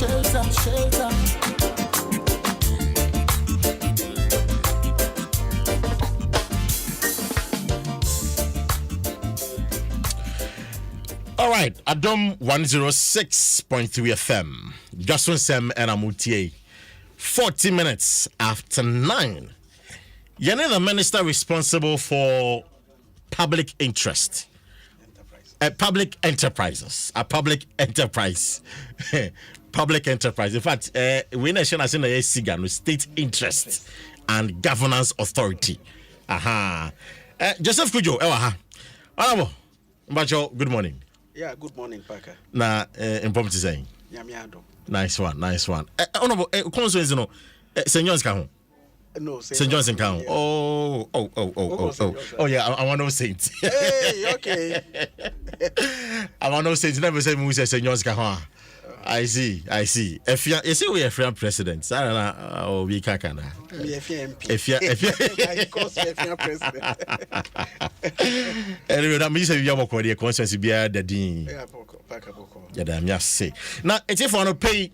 shelter. All right, Adom 106.3 FM. Dwaso Nsem and Amutie. 40 minutes after 9. You're the minister responsible for public interest. Public enterprises. A public enterprise. Public enterprise. In fact, we nation as in a SIGAN, state interest and governance authority. Aha. Joseph Cudjoe, Honorable, Mbacho, good morning. Yeah, good morning, Parker. Na important saying. Yamiado. Nice one. Honorable, Constituency no. St. John's can. No, St. John's can. Yeah. Oh yeah, I want no saint. Hey, okay. I want no saint. Never say we say St. John's can. I see. Effia, you see we Effia president. I don't know. We can't. Effia MP. Effia. Of course, Effia president. Anyway, that means you have a constituency be the dean. Yeah, Parker. Yeah, damn, yes, say. Now, it's if I want to pay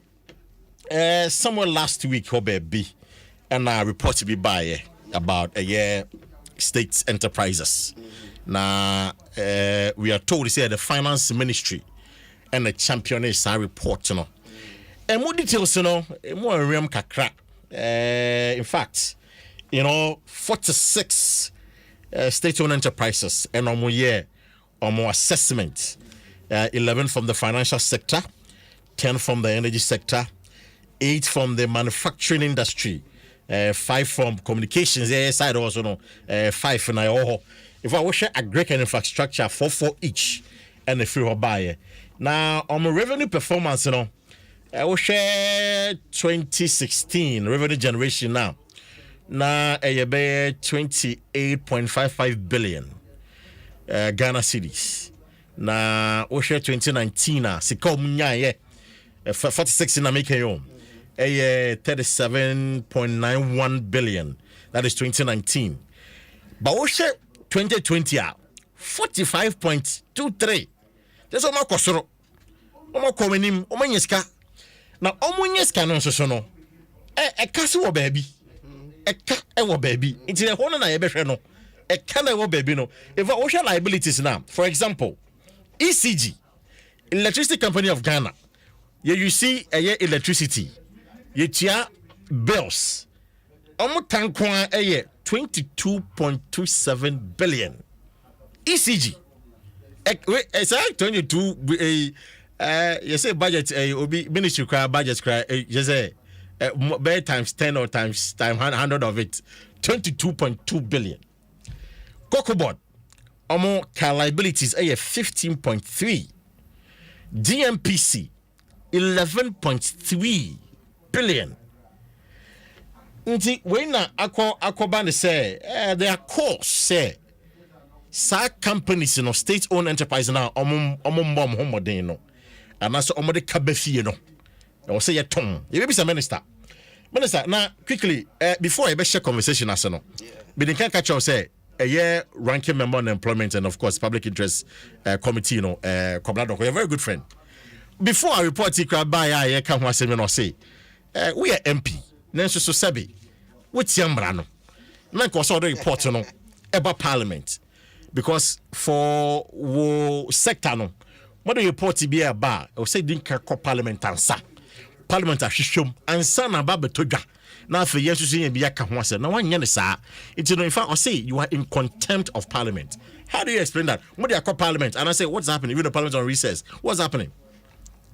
somewhere last week, or baby, and a report to be by about a year state enterprises. Now, we are told to say the finance ministry and the championess report, you know. And more details, you know, more realm kakra. In fact, you know, 46 state-owned enterprises and more year or more assessment. 11 from the financial sector, 10 from the energy sector, 8 from the manufacturing industry, 5 from communications side also no 5 in Iowa. If I wish agric and infrastructure 4 each and if you buy now on my revenue performance, you know, I will share 2016 revenue generation now a be 28.55 billion Ghana cedis. Na we share 2019 sika omunya 46 na make yo 37.91 billion. That is 2019. But we share 2020 45.23. That's all my kosoro. Omo komenim omo nyeska. Na omo nyeska no so no. Kase wo baby. Eka wo baby. Nti the hono na ye behwe no. Eka na wo baby no. If we share liabilities now, for example, ECG, Electricity Company of Ghana. You see electricity. You tia bills. Omo tankwa 22.27 billion. ECG. It's 22 you say budget obi ministry cry budget cry you say by times 10 or times 100 of it 22.2 billion. Cocoa board omo car liabilities 15.3. GMPC 11.3 billion. Nti when na akoba ne say there are costs say sa companies no state owned enterprise na omom homodin no anaso omode kabafie no o say yeton you be some minister now quickly before I be share conversation as no be den can catch you say a year ranking member on employment and of course public interest committee you know Kobna you're a very good friend. Before I report it by I can ho asem no say we are MP nenso so sabi wetiambra no na ko so report no about parliament because for wo sector no what do you report be about o say din ka parliament ansa parliament ahwehwem ansa na ba betodwa na afa yesu so yen bia ka ho asem na wanya ne saa it in fact I say you are in contempt of parliament. How do you explain that? What do you call parliament and I say what's happening even the parliament on recess? What's happening?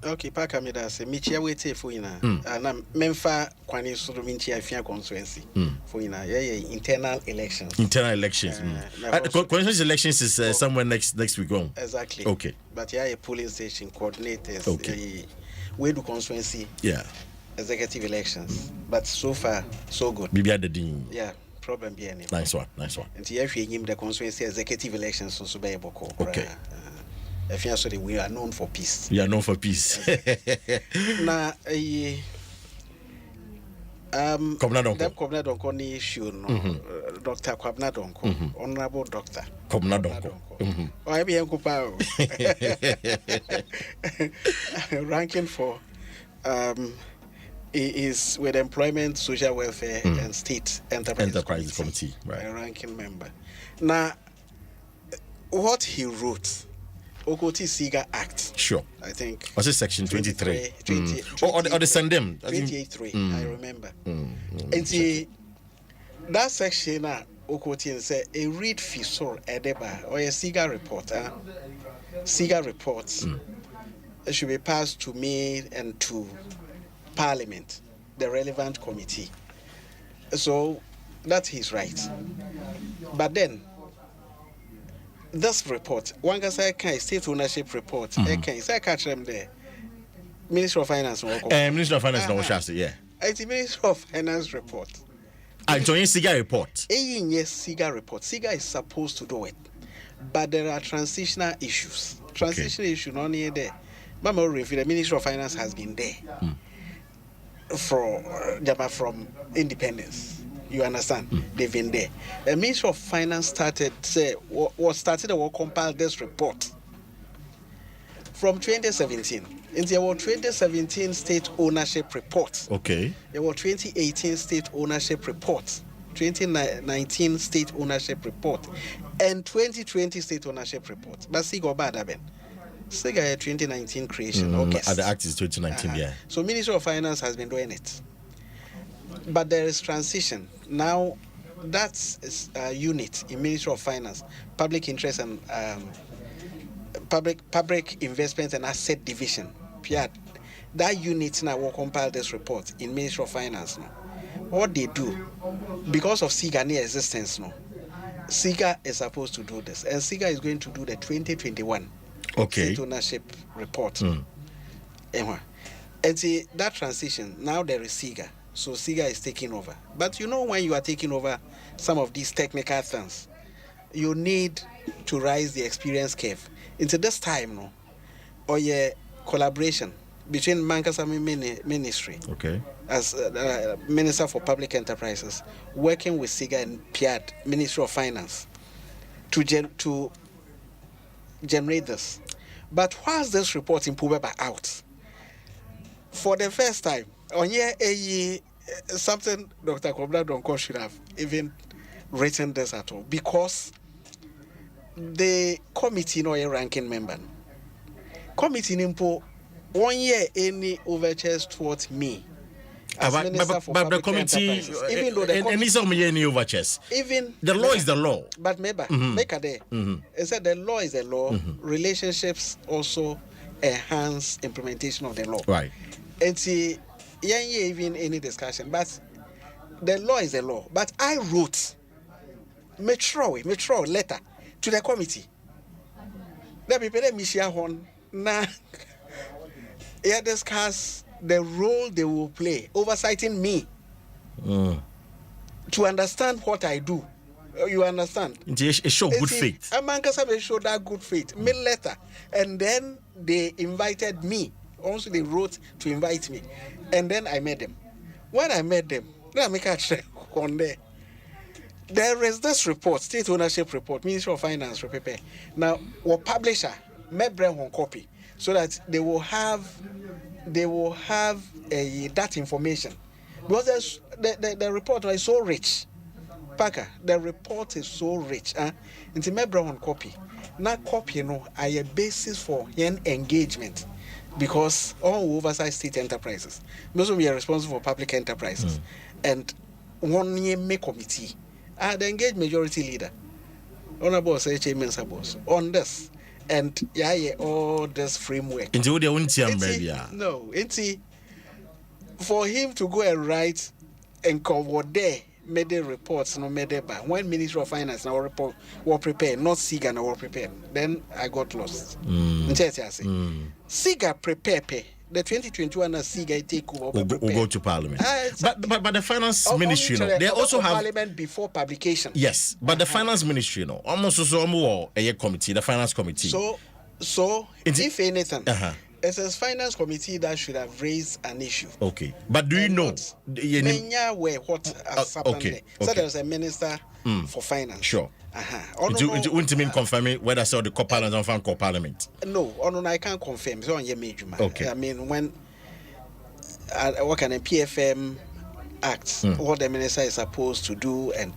Okay, Parker me da say michia wete for ina na memfa kwani so michia Effia Constituency for ina internal elections. Constituency elections is somewhere next week on. Exactly. Okay. But a polling station coordinators. Okay. We do constituency. Yeah. Executive elections. But so far so good. Bibia the dean. Yeah. Problem be any. Nice one. And if you the constituency executive elections so be able. Okay. Effia so we are known for peace. We are known for peace. Na Kobna Donko ni issue no Dr. Kobna Donko honorable doctor Kobna Donko I be enko pa ranking for is with Employment, Social Welfare, and State Enterprise Committee, right? A ranking member. Now, what he wrote, Okoti Siga Act. Sure. I think. Was it section 23? 20, Or the Sandem? 28.3, I remember. And see, that section, Okoti say a read fisor edeba or a Siga report. Siga reports should be passed to me and to Parliament, the relevant committee. So that's his right. But then, this report, one can say state ownership report, I can say catch them there. Minister of Finance, Minister of Finance, no chance, yeah. It's the Minister of Finance report. And join SIGA report. Yes, SIGA report. SIGA is supposed to do it, but there are transitional issues. Transitional issue not near there. Mama, the Minister of Finance has been there from independence. You understand? They've been there. The Ministry of Finance started to compile this report from 2017. In the 2017 state ownership report. Okay. There were 2018 state ownership report, 2019 state ownership report, and 2020 state ownership report. But see, go bad, Aben. Siga 2019 creation. The act is 2019, yeah. So Ministry of Finance has been doing it. But there is transition. Now, that's a unit in Ministry of Finance, Public Interest and Public Investment and Asset Division. PIAD. That unit now will compile this report in Ministry of Finance. Now. What they do, because of SIGA near existence, SIGA is supposed to do this. And SIGA is going to do the 2021 state ownership report. And see, that transition, now there is SIGA. So SIGA is taking over. But you know, when you are taking over some of these technical things, you need to rise the experience curve. Into this time, or collaboration between Mankasami Ministry as Minister for Public Enterprises, working with SIGA and PIAD, Ministry of Finance, to generate this. But whilst this report in Pubeba out, for the first time, on something Dr. Kobla Donko should have even written this at all, because the committee no a ranking member. Committee nimpo 1 year any overtures towards me. But the committee, even though the committee, overtures, even the law is the law. But maybe make a day. It said the law is the law. Relationships also enhance implementation of the law. Right. And see, even any discussion, but the law is the law. But I wrote metro letter to the committee. The people that Michelle Hon now discuss the role they will play, oversighting me to understand what I do. You understand? It show good faith. Amankasa show that good faith. Me letter, and then they invited me. Also, they wrote to invite me, and then I met them. When I met them, let me catch on there. There is this report, state ownership report, Ministry of Finance prepare. Now, what publisher may bring one copy so that they will have that information, because the report is so rich. Parker, the report is so rich. It's may bring one copy. Now, copy are a basis for engagement. Because all oversight state enterprises, most of them are responsible for public enterprises, and one year make committee, the engaged majority leader, Honorable H.A. boss on this, and all this framework. Into the own team, baby. No, it's for him to go and write and cover there. Made the reports, made it by when Ministry of Finance now report were prepared, not SIGA now were prepared. Then I got lost. SIGA prepare the 2021 SIGA take over. We'll go to Parliament. But the Finance Ministry, they also have Parliament before publication. Yes, but the Finance Ministry, almost also more a committee, the Finance Committee. So if anything. It's a finance committee that should have raised an issue. Okay. But do you know? What has happened there. So there's a minister for finance. Sure. It wouldn't mean confirming whether so the co-parliament or non-co-parliament. No, I can't confirm. So on your major. Okay. I mean, when what kind of PFM acts, what the minister is supposed to do, and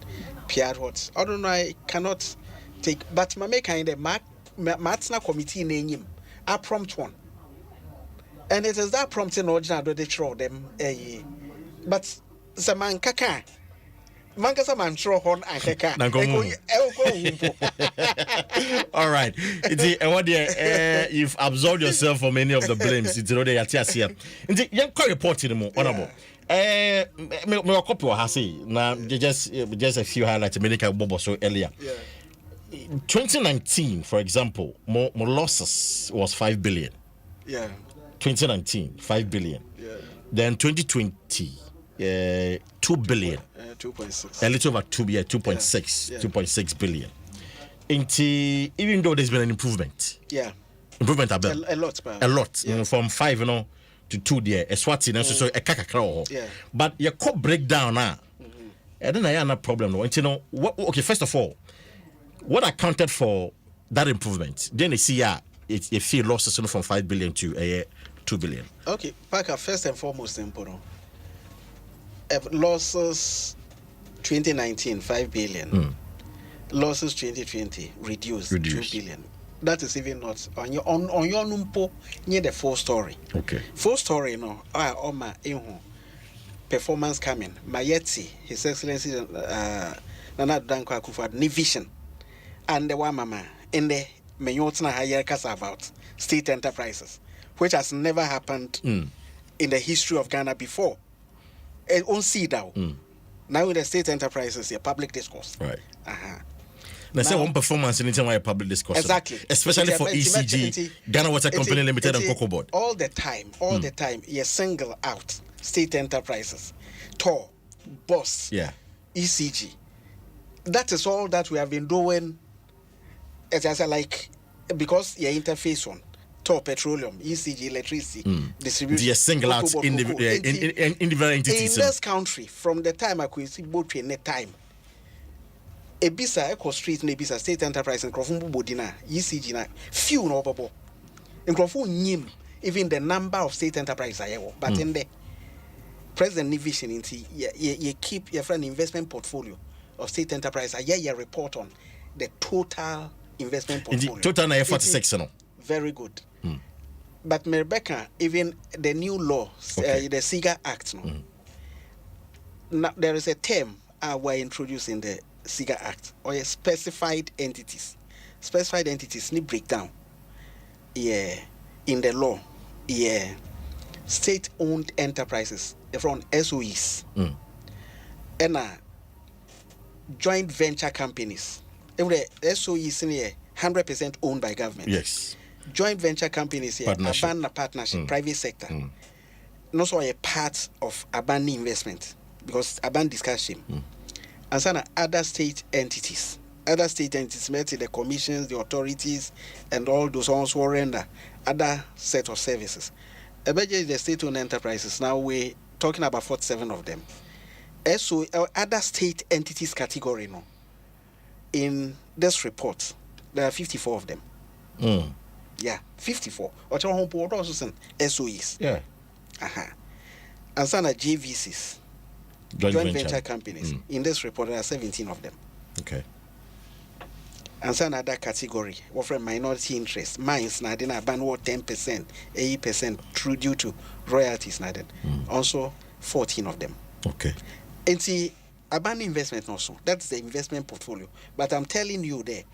PR what. I don't know, I cannot take, but my make kind of Matna committee name a prompt one. And it is that prompting original do they throw them, but Saman Kaka. Mankasa man throw horn and kaka. All right. You've absolved yourself from any of the blames. It's already at here. You can't report anymore. Honorable. Me copy what I say. Now just a few highlights. Medical Bobo so earlier. 2019, for example, more losses was 5 billion. 2019, 5 billion. Then 2020. 2 billion. 2.6. A little over 2.6 billion. Even though there's been an improvement. Improvement a lot. A lot. You know, from 5 to 2 there. A swati so a kakakra. But your core breakdown now. I don't have a problem. Okay, first of all, what accounted for that improvement? Then you see it feel losses from 5 billion to 2 billion. Okay, Parker, first and foremost, simple. Losses 2019 5 billion. Losses 2020 reduced 2 billion. That is even not on your numpo near the full story. Okay. Full story no. Oma performance coming. Mayeti, His Excellency Nana Danko Akufo-Addo ni vision. And the one mama in the Menyotna higher kasa about state enterprises, which has never happened in the history of Ghana before. It won't see down. Now with the state enterprises, a public discourse. Right. Now, say one performance in a public discourse. Exactly. Especially for ECG, Ghana Water Company Limited and Cocoa Board. All the time, you single out state enterprises, TOR, BOSS, ECG. That is all that we have been doing. As I said, like, because you interface on TOR petroleum, ECG electricity, distribution. The single out individual entities. In this country, from the time I could see both in the time, Ebisa Eco Street, Nebisa State Enterprise, and Crofumbu Bodina, ECG, few no bubble. In Crofu Nim, even the number of state enterprises I have, but in the present vision, you keep your friend investment portfolio of state enterprise. I hear report on the total investment portfolio. In the total, I 46, no? Very good. But Rebecca, even the new law, the SIGA Act, now, there is a term we're introducing the SIGA Act, or a specified entities. Specified entities need breakdown. In the law. State-owned enterprises from SOEs. And joint venture companies. Every SOEs in here 100% owned by government. Yes. Joint venture companies here, partnership, private sector. Also a part of Aban investment because Aban discussion. And some other state entities. Other state entities, the commissions, the authorities, and all those also render other set of services. About the state-owned enterprises, now we're talking about 47 of them. So other state entities category, no. In this report, there are 54 of them. 54. Or also SOEs. And some are JVCs. Joint venture companies. In this report, there are 17 of them. Okay. And some other category, offering minority interest, mines, na then ban 10%, 80% through due to royalties, na then. Also 14 of them. Okay. And see, Aban investment also. That's the investment portfolio. But I'm telling you there,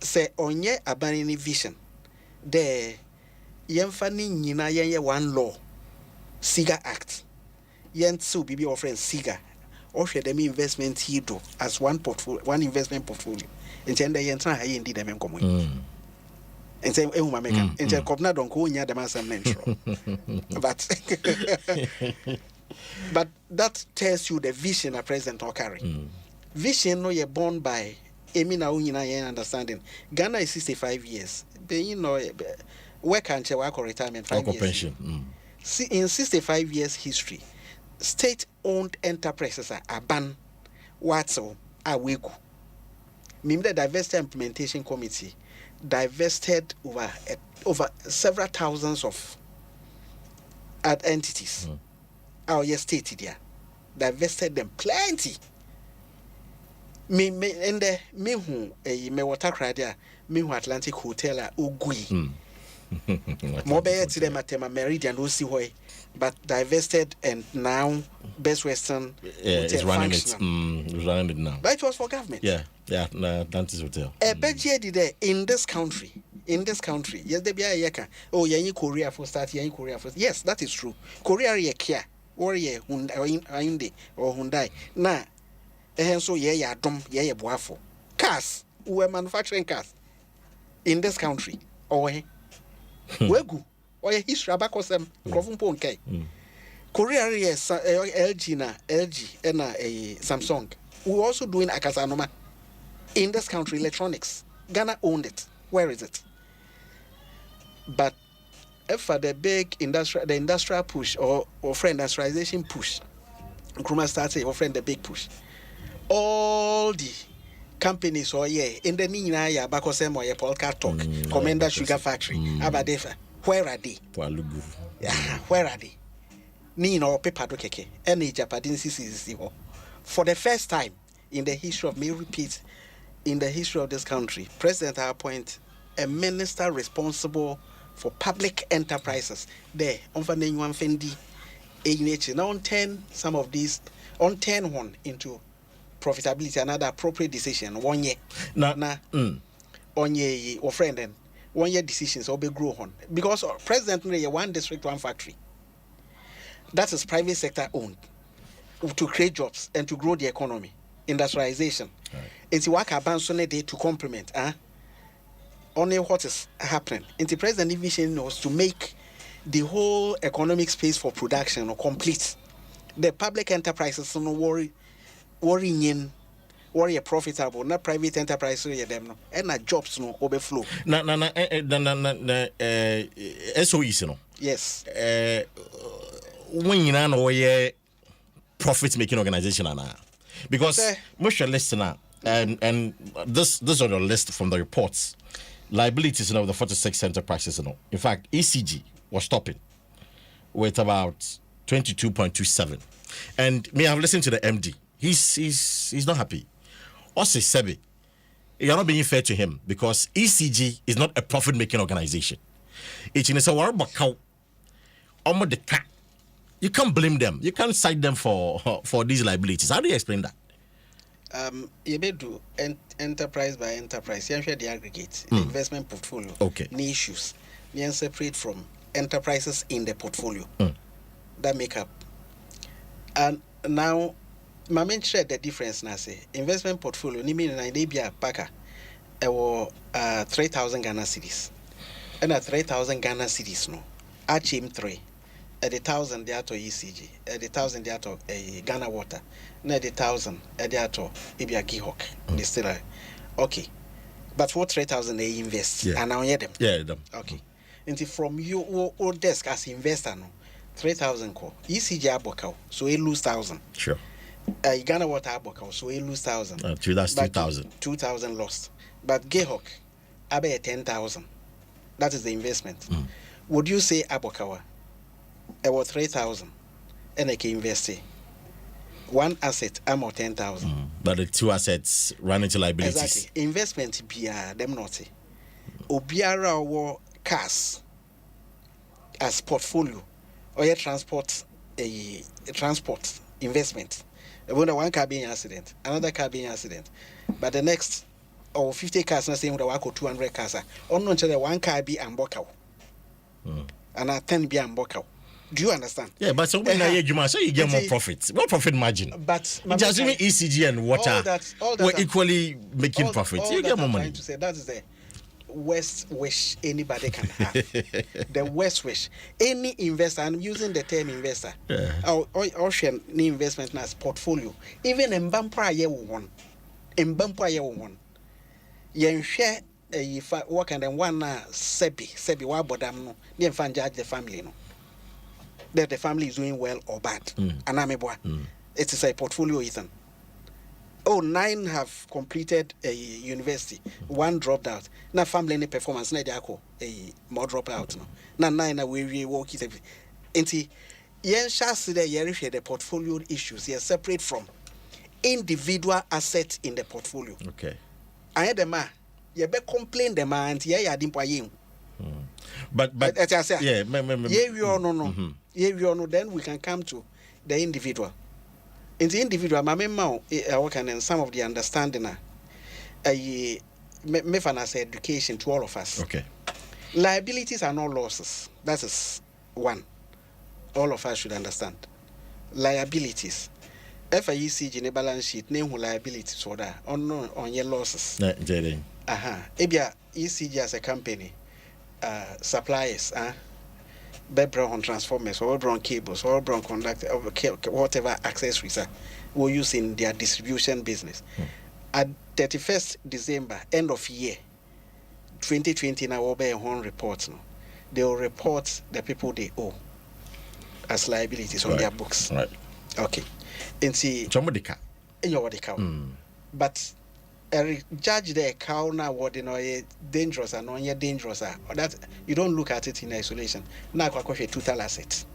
say on ye Aban vision, there yemfani nyina ye one law, SIGA Act. Yen so be offering SIGA. Or share them investment here do as one investment portfolio. And then they enter high indeed them come. And say Meka. And say Cobna don't go near the master mentor. But that tells you the vision a president or carry. Vision no ye born by Emina Unina understanding. Ghana is 65 years. Where can't you work or retirement 5 years? Pension. See, in 65 years history, state-owned enterprises are ban Watso Awegu. The Diversity Implementation Committee divested over several thousands of at entities. Our state there, divested them plenty. Me and the me who me water cradia me who Atlantic Hotel Ugui. Mobile to them at Tema Meridian Lucy but divested and now Best Western is running it. Running it now. But it was for government. Yeah, Atlantis Hotel. A budget there in this country. Yes, they be a yeka. Oh, yeah, Korea for start, yeah, Korea for. Yes, that is true. Korea ye kia or ye Hyundai or Hyundai. Nah, and so yeah, Adom, yeah, Bwafo. Cars, who were manufacturing cars in this country. Or Wegu, or a history about them, Crofun K. Korea, yes, LG and a Samsung. We're also doing Akasanoma in this country, electronics. Ghana owned it. Where is it? But if for the big industrial push or for industrialization push, Nkrumah started offering the big push. All the companies in the Nina Bakosem or Polka Talk, Commander Sugar Factory, Abadefa, where are they? Where are they? Nina or Pepado Keke, any Japanese for the first time in the history of in the history of this country, President appoint a minister responsible for public enterprises. There, on Fannyuan Fendi, now turn some of these, turn one into profitability, another appropriate decision. 1 year. On ye or friend then 1 year decisions or be grow on. Because President one district, one factory. That is private sector owned to create jobs and to grow the economy. Industrialization. It's work abandoned to complement only what is happening. The president vision was to make the whole economic space for production complete. The public enterprises no worrying profitable, not private enterprises them and jobs no overflow. SOEs no. Yes. When you know profit making organization because most listener and this is on the list from the reports. Liabilities of the 46 enterprises. In fact, ECG was stopping with about 22.27. And me, I've listened to the MD. He's not happy. Also, Sebi, you're not being fair to him because ECG is not a profit-making organization. It's in a you can't blame them. You can't cite them for these liabilities. How do you explain that? You may do enterprise by enterprise. You share the aggregate, the investment portfolio. Okay. Any issues. You separate from enterprises in the portfolio that make up. And now, my main share the difference. Now say investment portfolio. Ni mean na idea paka. 3,000 Ghana cedis. And 3,000 Ghana cedis no. Achim 3. At 1,000 they are to ECG. At 1,000 they are to Ghana Water. Na 1,000 they are to Ibia Gihok. They still are okay. But for 3,000 they invest. Yeah. And now you them. Yeah, them. Okay. And from your old desk as investor no 3,000 ko. ECG abokao. So he lose 1,000. Sure. Ghana Water abokao. So he lose 1,000. That's 2,000. 2,000 lost. But Gihok abe 10,000. That is the investment. Would you say abokawa? About 3,000 and I can invest one asset I'm 10,000. But the two assets run into liabilities. Exactly. Investment be them not. Obiara or cars as portfolio or your transport transport investment. When one car being accident, another car being accident. But the next 50 cars na same with 200 cars. On the one car be ambokao. And 10 be ambokao. Do you understand? Yeah, but so when you get more profit. What profit margin? But just even ECG and water all that were equally making profit. You get more money. To say that is the worst wish anybody can have. The worst wish. Any investor, I'm using the term investor. Yeah. Ocean investment as portfolio. Even in Bampra year one. In Bampra year one. You share work and then one sebi wa bodam no. You can judge the family no. That the family is doing well or bad. It is a portfolio, Ethan. 9 have completed a university. 1 dropped out. Now family any performance, na they more drop out. Now 9 we work it. Inti yen shall there you the portfolio issues here separate from individual assets in the portfolio. Okay. I had the man, you be complain the man, yeah, didn't buy him. But yeah, we all know. Yeah, we all know. Then we can come to the individual. In the individual, my memo, and some of the understanding, me say education to all of us. Okay. Liabilities are not losses. That is one. All of us should understand. Liabilities. If a ECG ne balance sheet, name liabilities so that on your losses. Ebia ECG as a company, suppliers, bedrock on transformers, or on cables, or on conductor, whatever accessories will use in their distribution business. At 31st December, end of year, 2020, now will be a home report. No, they will report the people they owe as liabilities on their books. Right. Okay. And see, in your cow. But a judge the cow now what dangerous and non dangerous that you don't look at it in isolation. Now I coffee total assets.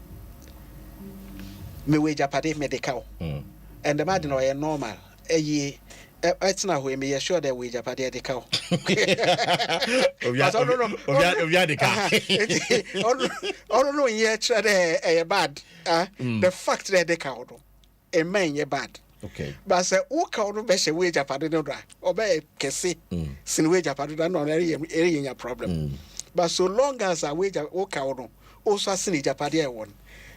Me wage apade me the cow. And the man no normal. It's not we me sure that wage apade the cow. No yeah try bad. The fact that the cow a man ye bad. Okay. But say who cow no be she wage apade no dra. Obey kese sin wage apade no area problem. But so long as a wage o cow no also sin apade one,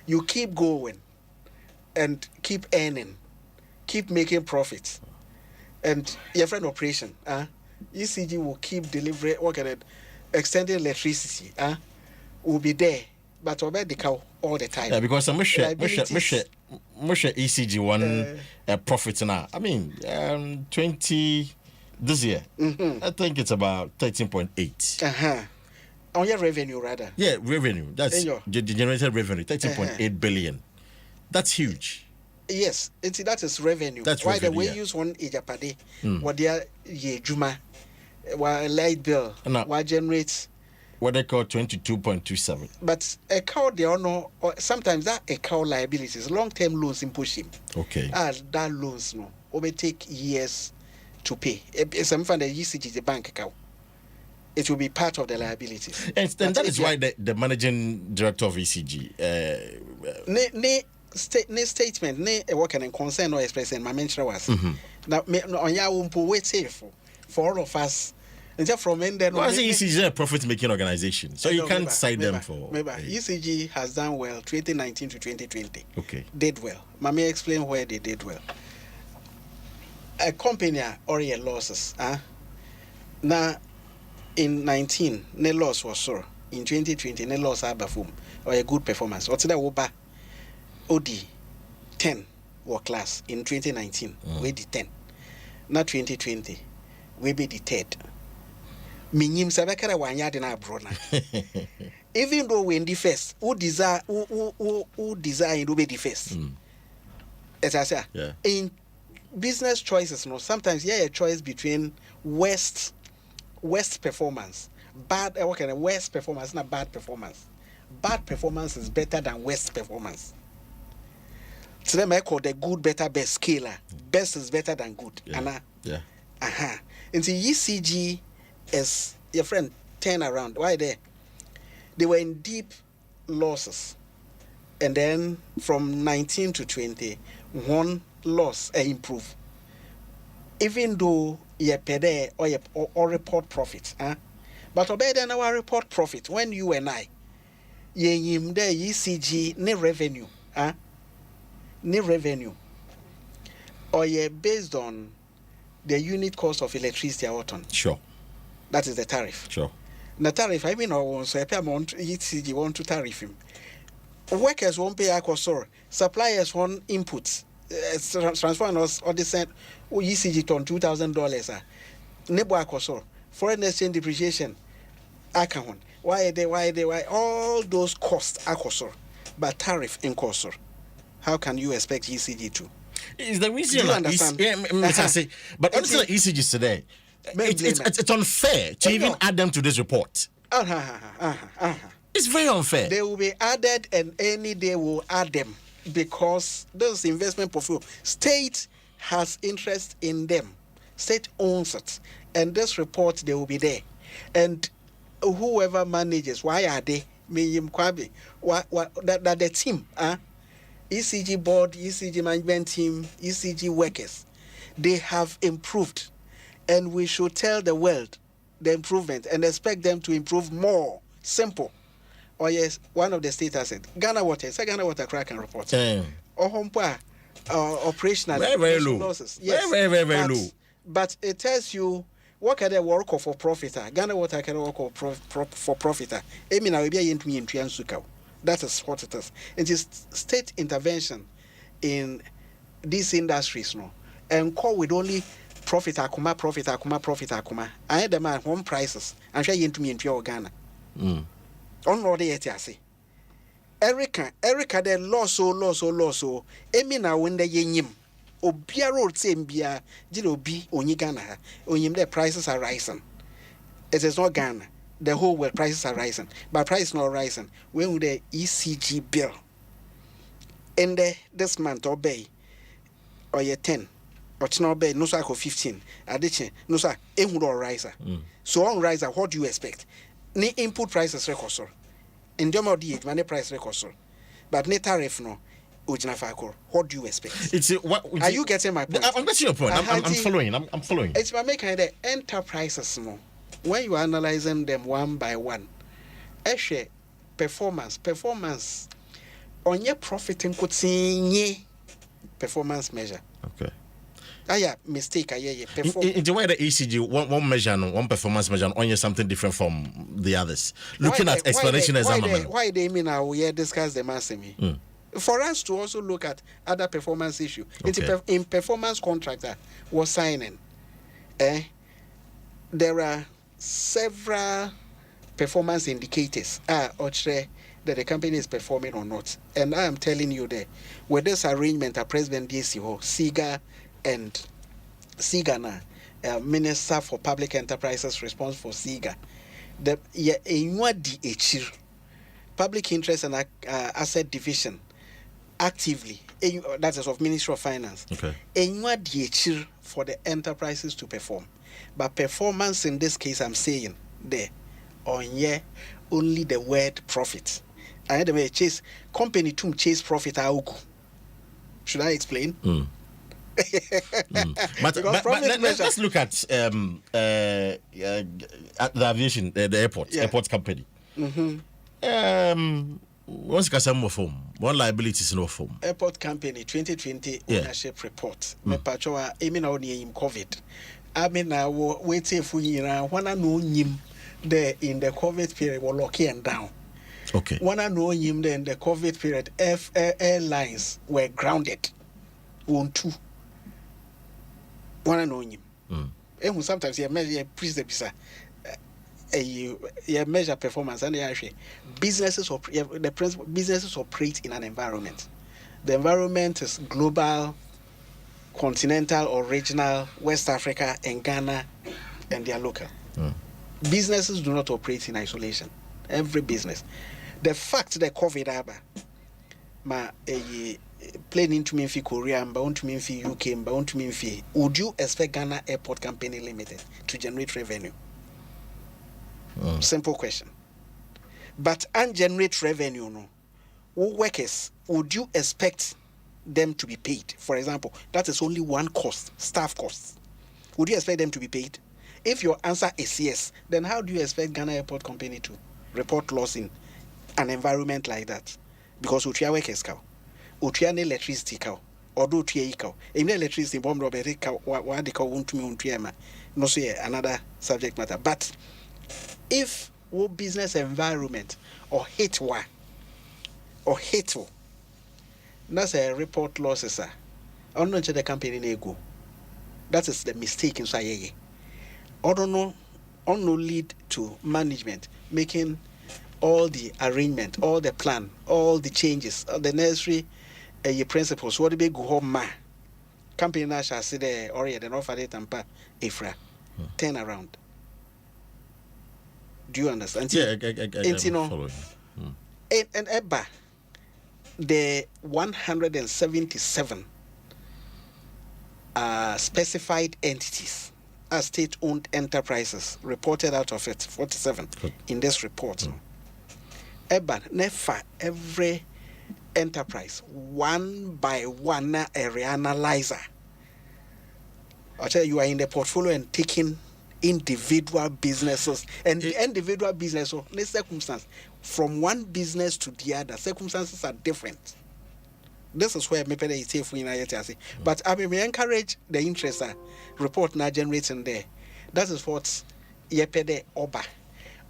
you keep going and keep earning, keep making profits. And your friend operation, ECG will keep delivering, extending electricity, will be there, but obey the cow all the time. Yeah, because I'm sure ECG one profit now. I mean, 20 this year. I think it's about 13.8. On your revenue, rather. Yeah, revenue. That's the generated revenue, 13.8 billion. That's huge. Yes, that is revenue. That's why revenue, the way use one ejapade, what they are juma, what light bill, what generates what they call 22.27. But a cow they all know, or sometimes that a cow liabilities, long term loans in push him. Okay. That loans no, or may take years to pay. Some fund the ECG the bank account. It will be part of the liabilities. And that is why the managing director of ECG statement work and concern or expressing my mention was now on ya won't wait safe for all of us. And just from end then ECG is a profit making organization, so you can't cite them for. ECG has done well 2019 to 2020. Okay, did well. May explain where they did well. A company or your losses, now in 19 ne loss was so in 2020 ne loss abafum or a good performance. What's that oba? OD 10 were class in 2019. We did 10. Not 2020. We be the third. Minim sabekara wanya de na brona. Even though we in the first, who desire to be the first. As I say, in business choices, sometimes a choice between worst performance, bad worst performance, not bad performance. Bad performance is better than worst performance. So them I call the good, better, best scaler. Best is better than good. And the ECG is your friend turn around. Why they were in deep losses. And then from 19 to 20, one loss improve. Even though you pay there or report profit. But obey then our report profit when you and I ye the ECG ne revenue. New revenue or based on the unit cost of electricity out on. Sure. That is the tariff. Sure. The tariff, I mean, so a amount ECG want to tariff him. Workers won't pay a suppliers want inputs. Transfer us or they send ECG on $2,000. Nebo akosor. Foreign exchange depreciation. Account. Why all those costs akosor. But tariff in kosor. How can you expect ECG to? Is the reason you understand? But honestly, ECGs today, it's unfair to even add them to this report. It's very unfair. They will be added, and any day will add them because those investment portfolio, state has interest in them. State owns it, and this report they will be there, and whoever manages, why are they? That the team, ECG board, ECG management team, ECG workers, they have improved, and we should tell the world the improvement and expect them to improve more. Simple. Or yes, one of the states has said Ghana Water, Ghana Water crack and report. Operational very low losses. Yes, very low. But it tells you what can they work for profit. Ghana Water can work for profit. I mean, I will be into Suka. That is what it is. It is state intervention in these industries, no, and call with only profit akuma. I had the man home prices. I'm sure you into me into Ghana. On what they say. Erica, the loss. Emi na wende yenyim. Obiaro tsembia, jilo bi onyi Ghana. Onyim the prices are rising. It is not Ghana. The whole world prices are rising. But price not rising. When will the ECG bill? And this month obey or ye 10. But no obey no so 15. Addition no sir, would riser. So on riser, what do you expect? Ni input prices record. In the money price record. But ne tariff no. What do you expect? Are you getting my point? I'm getting your point. I'm following. I'm following. It's by making the enterprises no. When you are analyzing them one by one, actually performance on your profiting could see performance measure. Okay. Mistake. In the way the ECG, one measure, one performance measure, on something different from the others. Looking at explanation examination. Why they mean now we discuss the mass for us to also look at other performance issue. Okay. In performance contract was signing. There are several performance indicators that the company is performing or not. And I am telling you that with this arrangement, President DCO, SIGA and SIGA, Minister for Public Enterprises responsible for SIGA, the Public Interest and Asset Division actively, that is of Ministry of Finance, for the enterprises to perform. But performance in this case, I'm saying there, only the word profit. I had a chase company to chase profit. Should I explain? But let's look at the aviation, the airport company. Once you some form, one liability is no form. Airport company 2020 ownership report. Me pachoa emi na oni im COVID. Ami na waiting for you when I know him there in the COVID period were locking down. Okay. When I know him there in the COVID period, airlines were grounded. 1, 2. When I know him. And sometimes you measure you measure performance and actually businesses operate in an environment. The environment is global, continental or regional, West Africa and Ghana, and they are local. Businesses do not operate in isolation. Every business. The fact that COVID plane into me for Korea, bound to me for UK, bound to me for, would you expect Ghana Airport Company Limited to generate revenue? Simple question. But and generate revenue, no. Workers, would you expect them to be paid? For example, that is only one cost, staff costs. Would you expect them to be paid? If your answer is yes, then how do you expect Ghana Airport Company to report loss in an environment like that? Because utia workers cow, utia electricity cow, or do utia cow. In electricity, bomb robbery cow, what they call untumiama. No say another subject matter. But if what business environment or hate war or hateful, that's a report losses. I don't know the company they go. That is the mistake in Saye. I don't know lead to management making all the arrangement, all the plan, all the changes, all the necessary principles. What they go home ma company na shall say there or the offer it and Effia turn around. Do you understand? Yeah, I'm following. and EBA, the 177 specified entities as state-owned enterprises reported out of it, 47 in this report. EBA, never every enterprise, one by one, a reanalyzer. I tell you are in the portfolio and taking individual businesses and the individual business so the circumstance from one business to the other, circumstances are different. This is where maybe they say for United. But I mean, we encourage the interest report now generating there. That is what yepede oba.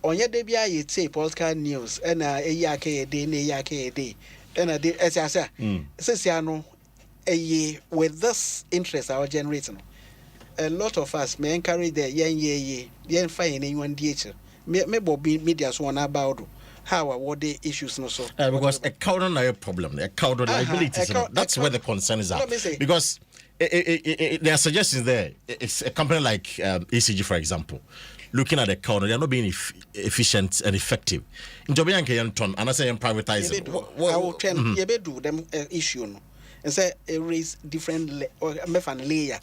On your debut, you say political news and a yake a day, and a day as I say, says no a year with this interest our generating. A lot of us may encourage the yen fine anyone DH. Maybe media so on about how what the issues no so. Because a cow don't have a problem. A cow don't liabilities. That's where the concern is at. Because there are suggestions there. It's a company like ECG, for example, looking at the cow, they are not being efficient and effective. In Jobianke ton, and I say privatizing. I will try to do them issue. No. And say it raise different layer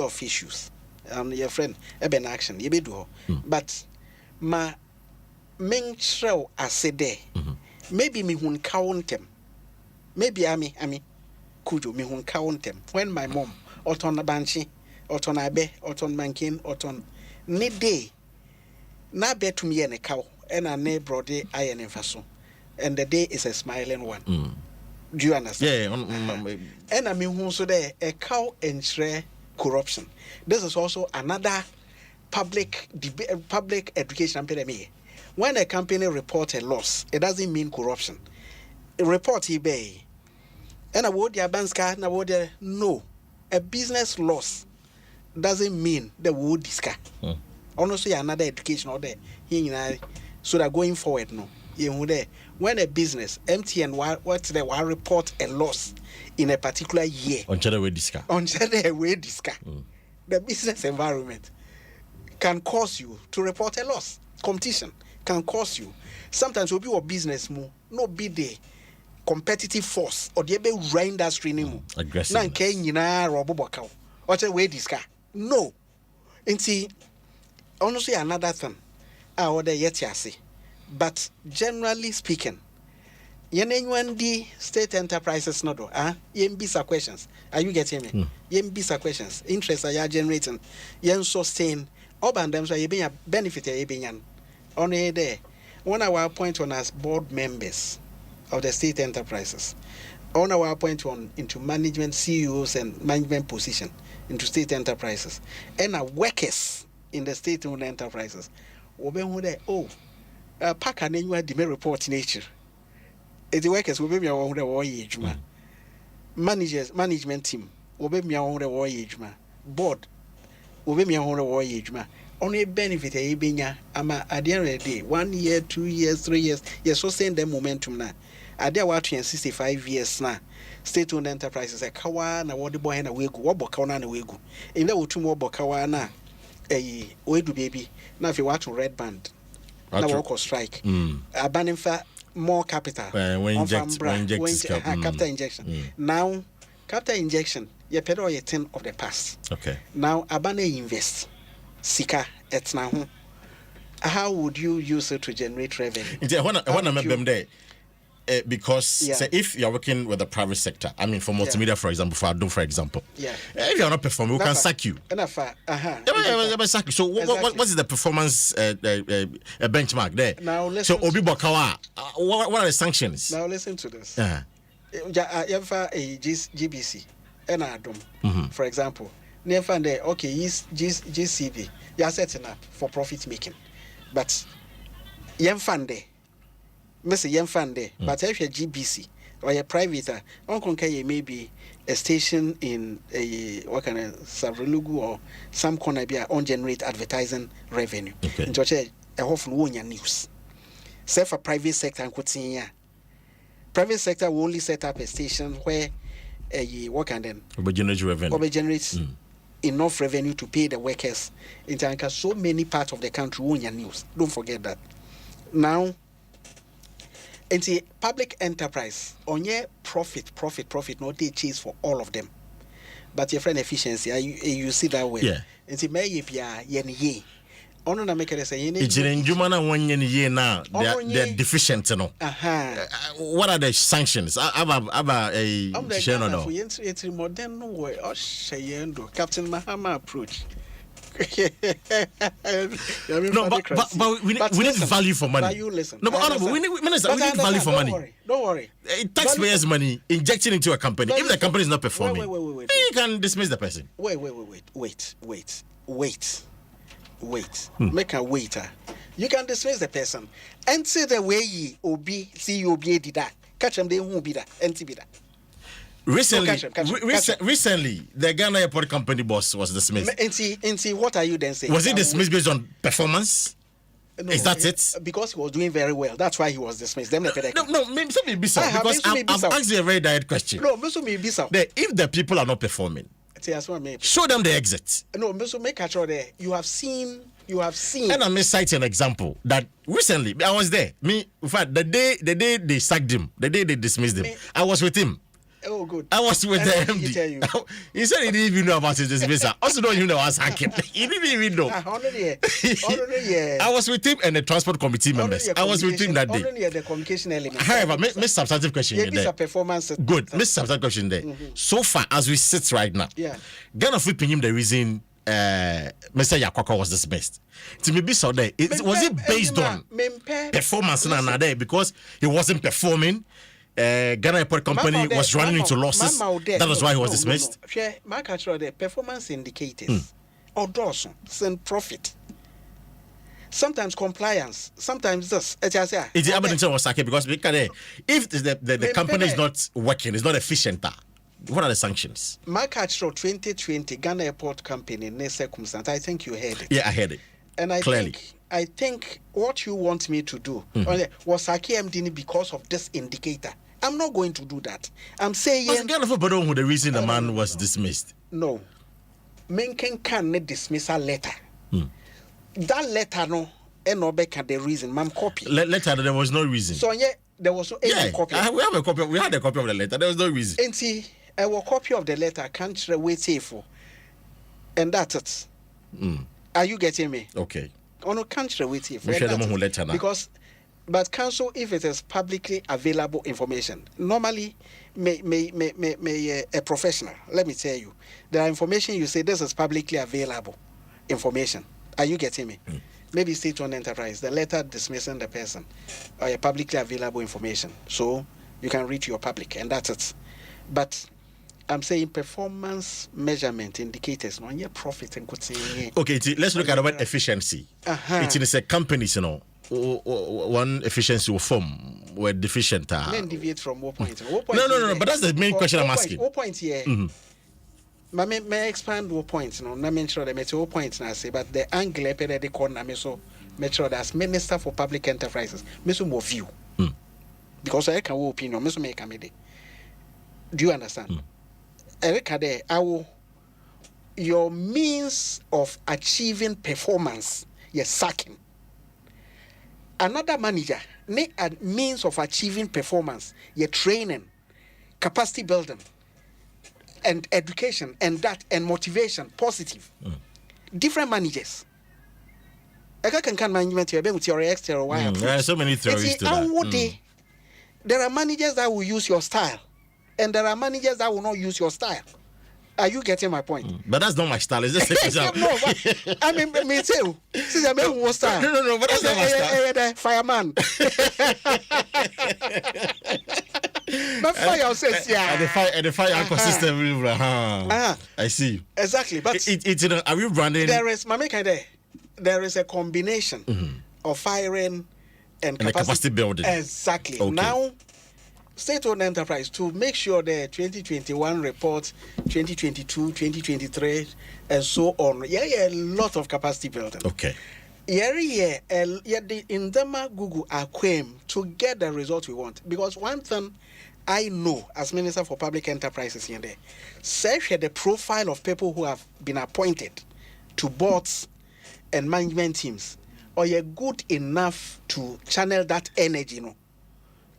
of issues. Your friend Eben action you be do, but ma men show I say there. Maybe me hun count them. Maybe I Cudjoe me hun count them. When my mom oton na banchi, oton abe, oton mankin, oton ni day na bet to me and a cow and a neighbor day I an faso, and the day is a smiling one. Do you understand? Yeah. And I mean, so there a cow and share corruption. This is also another public education epidemic. When a company reports a loss, it doesn't mean corruption. A report eBay. And I would the banska na would no. A business loss doesn't mean the wood disca. Honestly, another education or there. So that going forward, no. When a business MTN what's the one report a loss in a particular year on the way the business environment can cause you to report a loss. Competition can cause you. Sometimes will be your business more no be the competitive force or the able industry anymore. Aggressive. No. And see, honestly another thing I order yet say. But generally speaking, the state enterprises no do. Bisa questions. Are you getting me? Bisa questions. Interest are you generating. Yen sustain. Oban them so you be a benefit you only there. One our appoint on as board members of the state enterprises. On our appoint on into management CEOs and management position into state enterprises. And our workers in the state-owned enterprises. Pack and anywhere the report nature. The workers will be me on the war age, managers, management team will be me on the war age, board will be me on the war age, only benefit a binya ama at the end of the day 1 year, 2 years, 3 years, yes, so send them momentum now. At their 65 years now, state-owned enterprises like Kawana, what the boy and a wig, what Bokana and a wig. In the 2 more Bokawana, a way to baby. Now, if you watch a red band. Now work or strike. Abanning for more capital. Capital injection. Now, capital injection, you pay all your 10 of the past. Okay. Now, Abane invest. Sika, it's now. How would you use it to generate revenue? I want to remember them there. Because say, if you're working with the private sector, I mean, for multimedia, for example, for Adom, for example, if you're not performing, we can sack you. Sack you. So, what is the performance benchmark there? Now, listen. So, Obi Bokawa, what are the sanctions? Now, listen to this. You have a GBC and Adom, for example. Never there, okay, GCV, you are setting up for profit making, but you fund there. Mr. Yemfande, but if you're GBC or a private, Uncle maybe a station in a Savrilugu or some corner be on generate advertising revenue. In Georgia, a hopeful news. Say for private sector and quoting private sector will only set up a station where a work and then generates enough revenue to pay the workers. In Tanka, so many parts of the country own your news. Don't forget that. Now, And see, public enterprise, on your profit, no they chase for all of them. But your friend efficiency, you see that way. Yeah. And see, may you be ye. Ono na make it say it's in Jumana 1 year now. They're deficient, you know. What are the sanctions? I have a no. It's modern way. Captain Mahama approach. No, but we need value for money. You listen. No, but we need value for money. Don't worry. Taxpayers' money injected into a company. If the company is not performing, wait. You can dismiss the person. Wait. Make a waiter. You can dismiss the person and say the way ye obi see you obi did that. Catch them, they won't be that. Empty be that. Recently, the Ghana Airport Company boss was dismissed. And see, what are you then saying? Was he dismissed based on performance? No, is that it? Because he was doing very well. That's why he was dismissed. No, maybe because I've asked you a very direct question. No, if the people are not performing, show them the exit. No, make a sure there. You have seen. And I may cite an example that recently I was there. In fact, the day they sacked him, the day they dismissed him, I was with him. Oh, good. I was with the MD. He said he didn't even know about his dismissal. Also, don't even know I was hacking. He didn't even know. I was with him and the transport committee members. I was with him that day. Only the communication element. However, miss substantive question there. Performance. Good. Miss substantive question there. So far as we sit right now, Ghana flipping him the reason Mr. Yakwaka was dismissed. To maybe so there. Was it based on performance there because he wasn't performing? Ghana Airport Company was running into losses. That was why he was dismissed. The performance indicators or doors send profit. Sometimes compliance, sometimes this. It's the evidence was okay because if the company is not working, it's not efficient. What are the sanctions? Markatro 2020 Ghana Airport Company in this circumstance. I think you heard it. Yeah, I heard it. And I think what you want me to do was Saki MD because of this indicator. I'm not going to do that. I'm saying. Was Ghana for the reason the man was dismissed? No. Menken can dismissal letter. That letter no can the reason. Ma'am copy. Letter there was no reason. So yeah, there was no any copy. We have a copy. We had a copy of the letter. There was no reason. And see, I will copy of the letter. Can't wait for, and that's it. Are you getting me? Okay. On a country wait for because. But council, if it is publicly available information, normally may a professional. Let me tell you, there are information you say this is publicly available information. Are you getting me? Maybe state-owned enterprise, the letter dismissing the person, or a publicly available information. So you can reach your public, and that's it. But I'm saying performance measurement indicators, no, your profit and good saying. Okay, let's look at about efficiency. It is a companies, one efficiency will form were deficient. Then deviate from what point? No. But that's the main question I'm asking. What point here? May I expand what point? No, not mention the what point I say, but the angle they call me so metro as Minister for Public Enterprises. Me so more view because I can opinion. Me so make a made. Do you understand? Erika there, your means of achieving performance, you're sacking. Another manager, a means of achieving performance, your training, capacity building, and education, and motivation, positive. Different managers. I can management with your external wire. There are so many theories to that. There are managers that will use your style, and there are managers that will not use your style. Are you getting my point? But that's not my style. Is this no, but, I mean, me too. See, I mean, what style? No, but that's not my style. Fireman. But fire says, yeah. And the fire ecosystem. I see. Exactly. But are we running? There is a combination of firing and capacity building. Exactly. Okay. Now, state-owned enterprise to make sure the 2021 report, 2022, 2023, and so on. A lot of capacity building. Okay. In Dema Google Aquam to get the result we want. Because one thing I know as Minister for Public Enterprises here there, say the profile of people who have been appointed to boards and management teams, or you're good enough to channel that energy,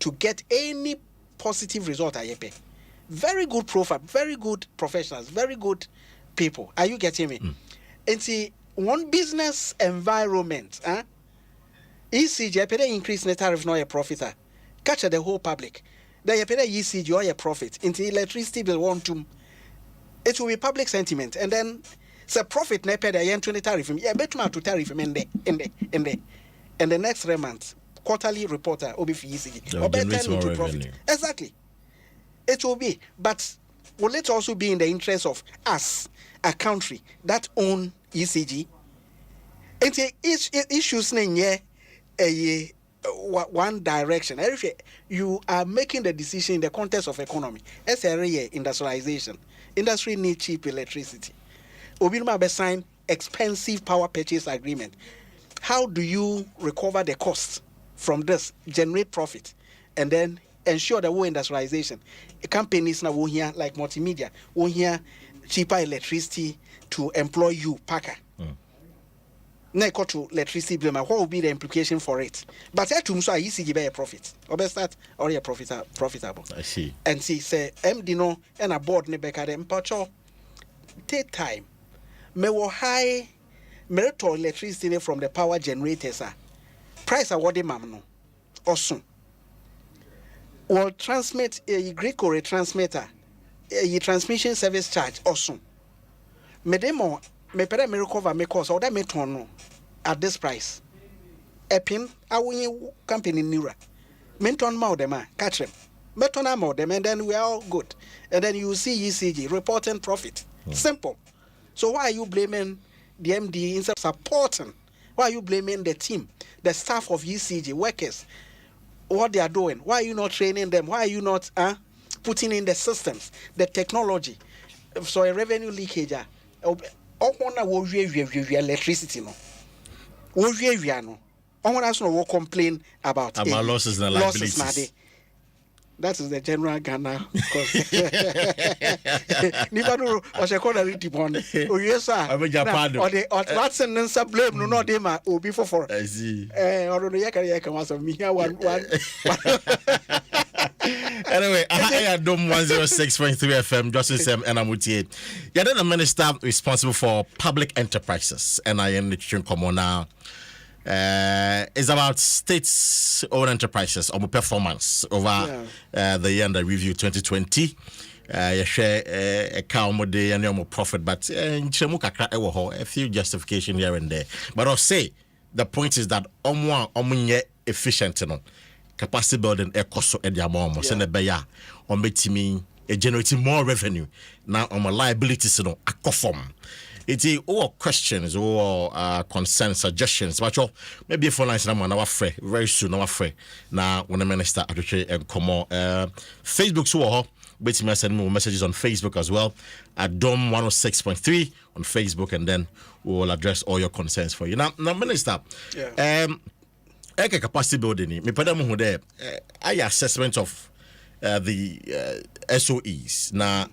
to get any positive result. Very good profile, very good professionals, very good people. Are you getting me? And see, one business environment, ECG, I increase net tariff, no a profit. Catch the whole public. Then you pay ECG or a profit. Into electricity bill want to. It will be public sentiment, and then say profit ne pay the yen 20 tariff. Yeah, bet to tariff in the next 3 months. Quarterly reporter will be for ECG. Or better to profit. Exactly. It will be, but will it also be in the interest of us, a country that own ECG? And issues in one direction. You are making the decision in the context of economy. As a industrialization, industry needs cheap electricity. Obinma be sign expensive power purchase agreement. How do you recover the cost from this, generate profit, and then ensure the whole industrialization? Companies now will hear like multimedia will hear cheaper electricity to employ you, Packer. Now go to electricity bill. What will be the implication for it? But I to so ECG be a profit. Or best start or a profitable. I see. And see say MD no and a board ne beka dem pacho. Take time. Me wo high merit electricity from the power generators. Price awarded mam no. Awesome. Or transmit a Greek or a transmitter, a transmission service charge also. Me demo me pere me recover me cost or that me turn at this price. Epin I win company nira. Me turn more them catch them. Me turn more them and then we are all good. And then you see ECG reporting profit. Simple. So why are you blaming the MD instead of supporting? Why are you blaming the team, the staff of ECG workers? What they are doing? Why are you not training them? Why are you not putting in the systems, the technology? So a revenue leakage. Electricity no. No. No complain about losses and liabilities. That is the general Ghana. Never know or she call a one. Oh yes, sir. I'm a Japan. Or the Watson and some blame no they ma will be for. I see. Or the yaka was of me one. Anyway, I Adom 106.3 FM, Dwaso Nsem and Amutie. You're the minister responsible for public enterprises, and I am the Common now. It's about states-owned enterprises or performance over the year under review 2020. You share a cow more day and more profit, but a few justification here and there. But I'll say the point is that efficient, capacity building a cost at the moment, send a beya on me generating more revenue now on my liabilities, a conform. It's all questions or concerns, suggestions. But maybe for lines now free very soon. Our free now when the minister actually come on Facebook. So but me send me messages on Facebook as well. Adom 106.3 on Facebook, and then we will address all your concerns for you. Now minister, capacity building. Me pada mo there. Assessment of the SOEs now.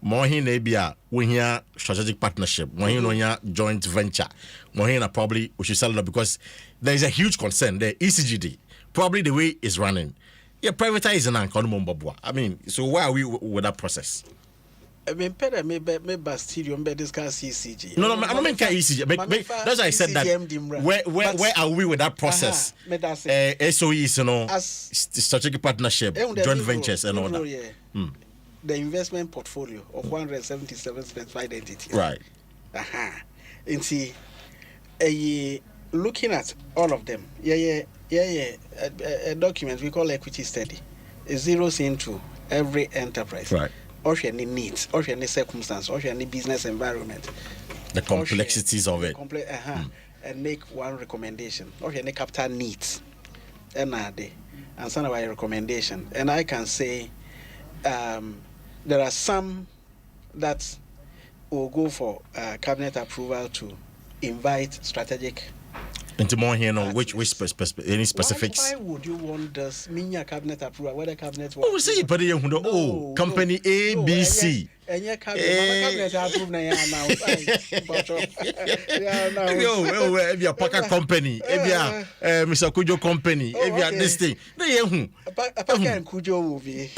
Mohin Abia, we hear strategic partnership, Mohin no joint venture, Mohin probably we should sell it because there is a huge concern there. ECGD, probably the way it's running. Yeah, privatizing and Konomobwa. I mean, so where are we with that process? I mean, better maybe stadium be discuss ECG. No, I don't mean ECG. That's why I said that. Where are we with that process? SOEs, as strategic partnership, joint ventures, and all that. The investment portfolio of 177 entities. Right. And see, looking at all of them, a document we call equity study. It zeroes into every enterprise. Right. Or any needs, or any circumstance, or any business environment. The complexities of it. And make one recommendation. Or any capital needs. And send a recommendation. And I can say, there are some that will go for cabinet approval to invite strategic. Into more here, no, which any specifics? Why would you want this cabinet approval? Whether cabinet? Oh, we say, but company A, B, C. And your cabinet approve now. Yo, if you're Packer company, if you're Mr. Cudjoe company, if you're this thing, Packer and Cudjoe will be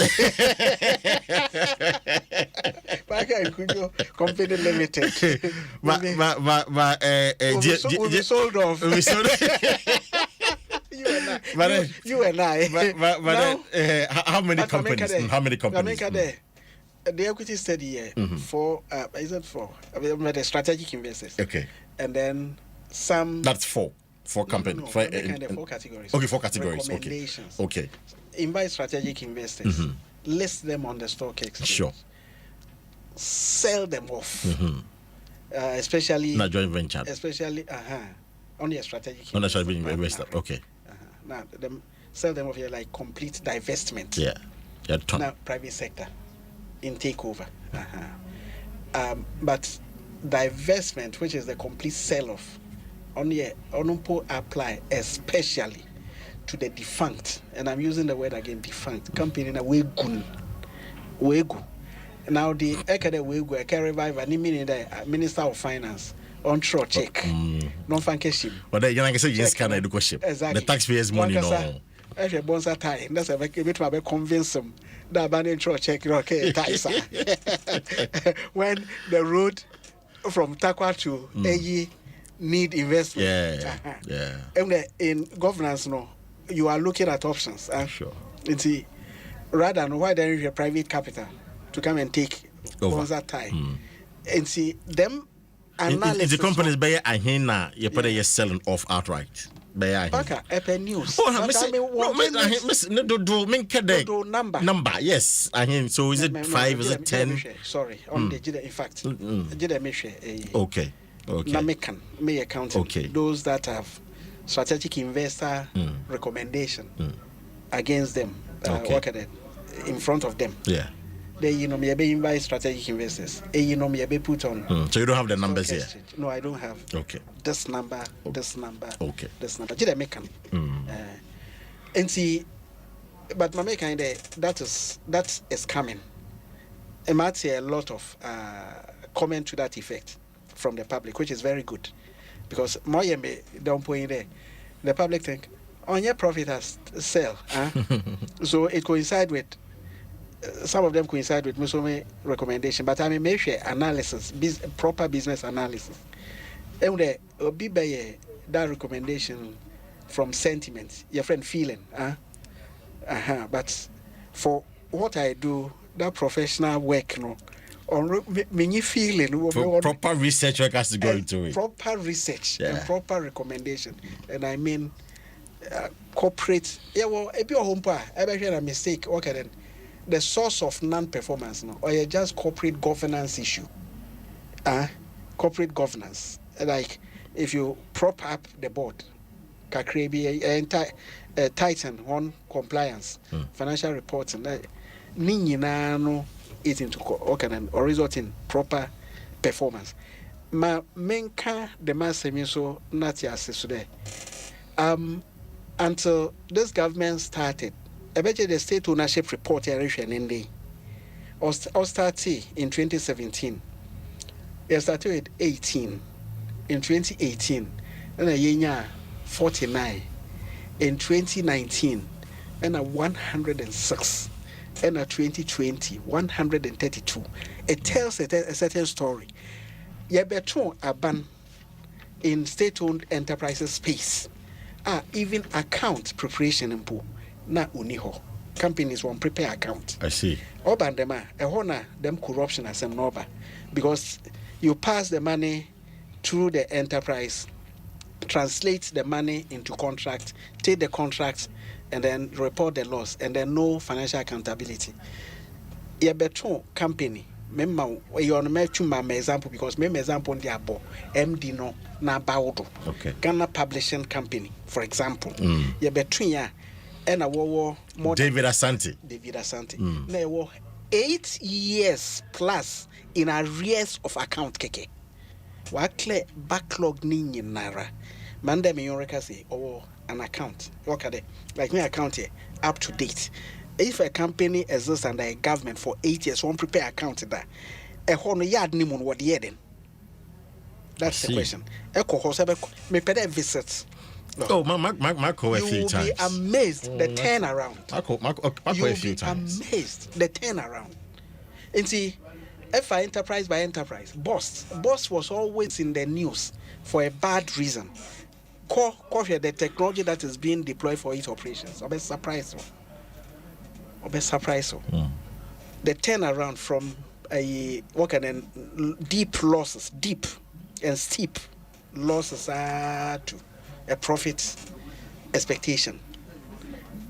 Packer and Cudjoe Company Limited. Will be sold off. You and I. How many companies? How many companies? The equity study here for is it for the strategic investors? Okay. And then some. That's four companies. No, four categories. Okay, 4 categories. Recommendations. Okay. Invite strategic investors. List them on the stock exchange. Sure. Sell them off. Especially. Not joint venture. Especially only a strategic. On a strategic investor. Okay. Now sell them off here like complete divestment. Yeah. Now private sector in takeover. But divestment, which is the complete sell-off, only apply especially to the defunct, and I'm using the word again, defunct company na wegu. Now the Ekade wegu Eke revive and meaning the Minister of Finance on short check. Non fankeship. But then you say yes can education. Exactly. The taxpayers money no. If you bonza time, that's a bit of convince them that banning short check okay when the road from Takwa to Eyi need investment. Yeah. And in governance, no, you are looking at options. Sure. See, rather than why don't you have private capital to come and take over that time? And see them analysis. The companies buy a hina, you put it selling off outright. Packer, Epe News. Number. Yes. So is it 5? Is it 10? Sorry, on the in fact, okay. Namekan, may account. Okay. Those that have strategic investor recommendation against them, work at it in front of them. Yeah. They me by strategic investors. Me put on. So you don't have the numbers here? No, I don't have. Okay. This number. Okay. This number. Did I make and see, but my kind that is coming. I might see a lot of comment to that effect from the public, which is very good, because more me don't point there. The public think on your profit has sell, so it coincide with. Some of them coincide with Musome recommendation, but I mean, make sure analysis, proper business analysis. And be by that recommendation from sentiment, your friend feeling, but for what I do, that professional work, no, on me feeling, proper research work has to go into it. Proper research and proper recommendation, and I mean, corporate. Yeah, well, if you're home, I bet you a mistake. Okay, then. The source of non-performance, no, or just corporate governance issue. Corporate governance, like if you prop up the board, tighten on compliance, financial reporting, no is into or result in proper performance. Ma menka the massimi so not today. Until this government started. I bet you the state ownership report in day or started in 2017. It started with 18 in 2018, and a year 49 in 2019, and a 106, and a 2020 132. It tells a certain story. You better a ban in state-owned enterprises space. Even account preparation in pool. Na uniho companies won't prepare account. I see. Oban them them corruption as them over because you pass the money through the enterprise, translate the money into contract, take the contract, and then report the loss, and then no financial accountability. Yeah, better company. Remember, you on my example because my example the abo MD no na baudo. Okay. Ghana Publishing Company, for example. Yeah, better and a war more David Asante. There were 8 years plus in arrears of account keke. What clear backlog ni nara. Manda me yoreka say an account. Okay, like me account here up to date. If a company exists under a government for 8 years, won't prepare account that a hono yard ni mun what yeden. That's the question. Echo Hosebe me pede visits. Oh, my call a few times. You'll be amazed the turnaround. You'll a few times. Amazed the turnaround. And see, Effia enterprise by enterprise, Boss was always in the news for a bad reason. Coffee, the technology that is being deployed for its operations. I'll be surprised. The turnaround from deep losses, deep and steep losses to a profit expectation.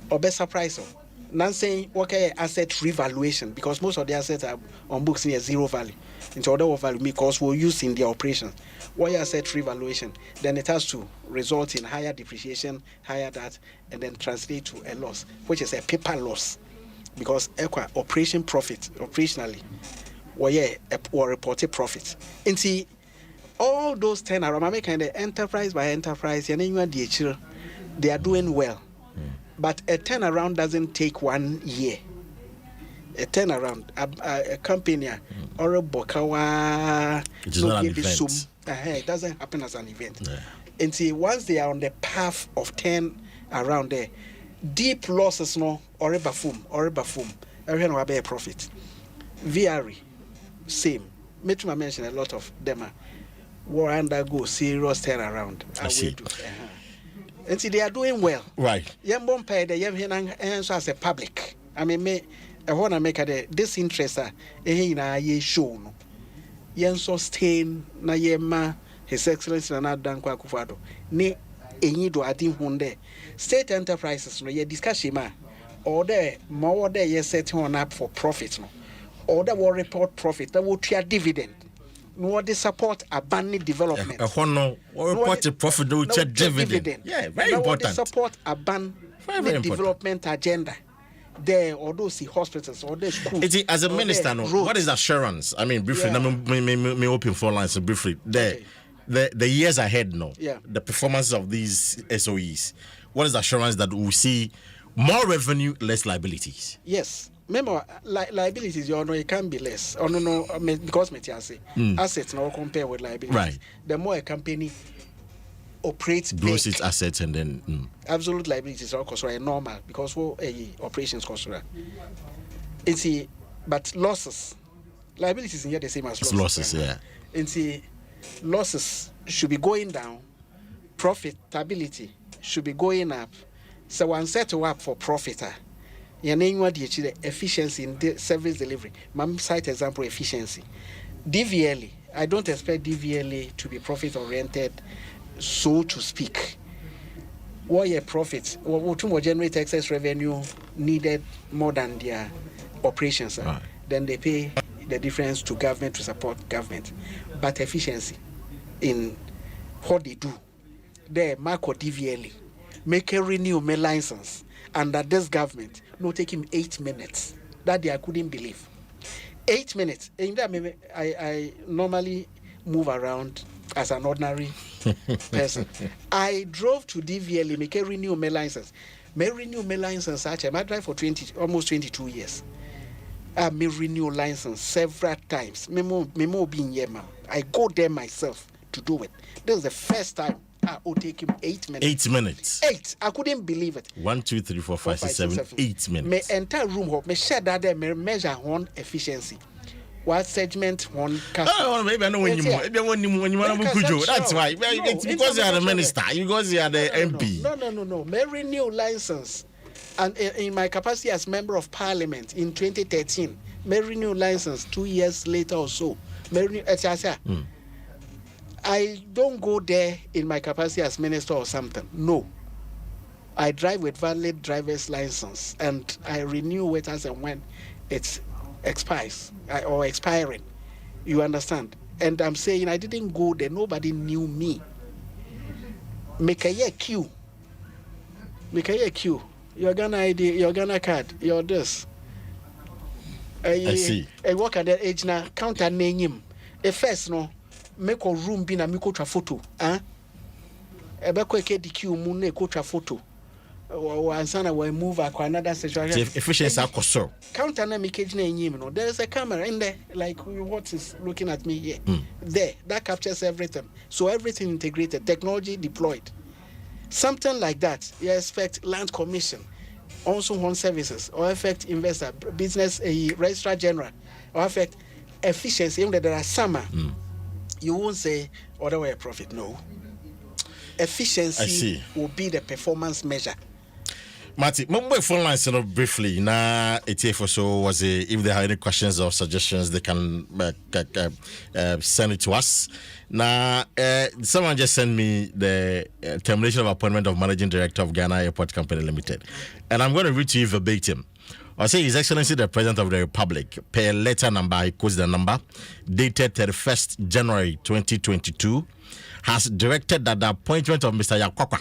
Or be surprised. Not saying asset revaluation, because most of the assets are on books near zero value. Into other value because we're used in the operations. Why asset revaluation? Then it has to result in higher depreciation, higher that, and then translate to a loss, which is a paper loss. Because operation profit, operationally, or reported profit. And see, all those 10 are making the enterprise by enterprise, they are doing well. But a turnaround doesn't take 1 year. A turnaround, a company or a bokawa, it is not an event. It doesn't happen as an event. Yeah. And see, once they are on the path of turn around there, deep losses or a bafum, everyone will be a profit. VRE, same. Metuma mentioned a lot of them will undergo serious turnaround. I see. And see, they are doing well. Right. Young Bompay, the young answer as a public. I mean, I want to make a disinterest in a show. Yen sustain na yema His Excellency na Dankwa Akufo-Addo. Ne enyido adin hunde. State enterprises no ye discuss ma. Or there more there ye setting on up for profit no. Or there will report profit that will share dividend. No they support abandoned development. Report the profit that will share dividend. Yeah, very important. They support abandoned development agenda. There, or those hospitals, or those schools. As a minister, what is assurance? I mean, briefly, me open 4 lines. So briefly, the years ahead, the performance of these SOEs. What is assurance that we see more revenue, less liabilities? Yes. Remember, liabilities, it can be less. Because assets now compare with liabilities. Right. The more a company operates grows its assets and then absolute liabilities are cost normal because operations cost but losses, liabilities in here the same as losses. Yeah. And see, losses should be going down, profitability should be going up. So one set up for profit. Your name what the efficiency in the service delivery. Mam cite example efficiency. DVLA. I don't expect DVLA to be profit oriented, so to speak. What your profits or to generate excess revenue needed more than their operations. Right. Then they pay the difference to government to support government. But efficiency in what they do, they mark or DVLA, make a renew my license under this government. No, take him 8 minutes. That day I couldn't believe. 8 minutes. In that I normally move around as an ordinary person. I drove to DVLA, make a renew my license. May renew my license actually. I drive for almost 22 years. I may renew license several times. I go there myself to do it. This is the first time. It will take him 8 minutes. 8 minutes. 8. I couldn't believe it. 1, 2, 3, 4, 5, 6, 7, 8 minutes. My entire room, me share that there, me measure one efficiency. What segment one? Oh, maybe I know when you want to Cudjoe. That's why. It's because you are the minister. Because you are the MP. No. My renew license, and in my capacity as member of Parliament in 2013, my renew license 2 years later or so. I don't go there in my capacity as minister or something. No. I drive with valid driver's license and I renew it as and when it expires or expiring. You understand? And I'm saying I didn't go there. Nobody knew me. Make a year queue. Your Ghana ID, your Ghana card, your this. I see. I work at that age now. Counter name him. First no. Make a room be na me coach a photo. Ebe ko eke DQ mu na coach a photo. Sana will move another situation. Efficiency are counter na there is a camera in there, like what is looking at me here. There, that captures everything. So everything integrated, technology deployed. Something like that, you expect land commission, also home services, or affect investor, business, registrar general, or affect efficiency. Even there are some, you won't say otherwise profit. No, efficiency will be the performance measure. Marty, my phone lines briefly. Now, ETF so was if they have any questions or suggestions, they can send it to us. Now, someone just sent me the termination of appointment of Managing Director of Ghana Airport Company Limited, and I'm going to read to you verbatim. I say His Excellency the President of the Republic, per letter number, I quote the number, dated 31st January 2022, has directed that the appointment of Mr. Yakwakwa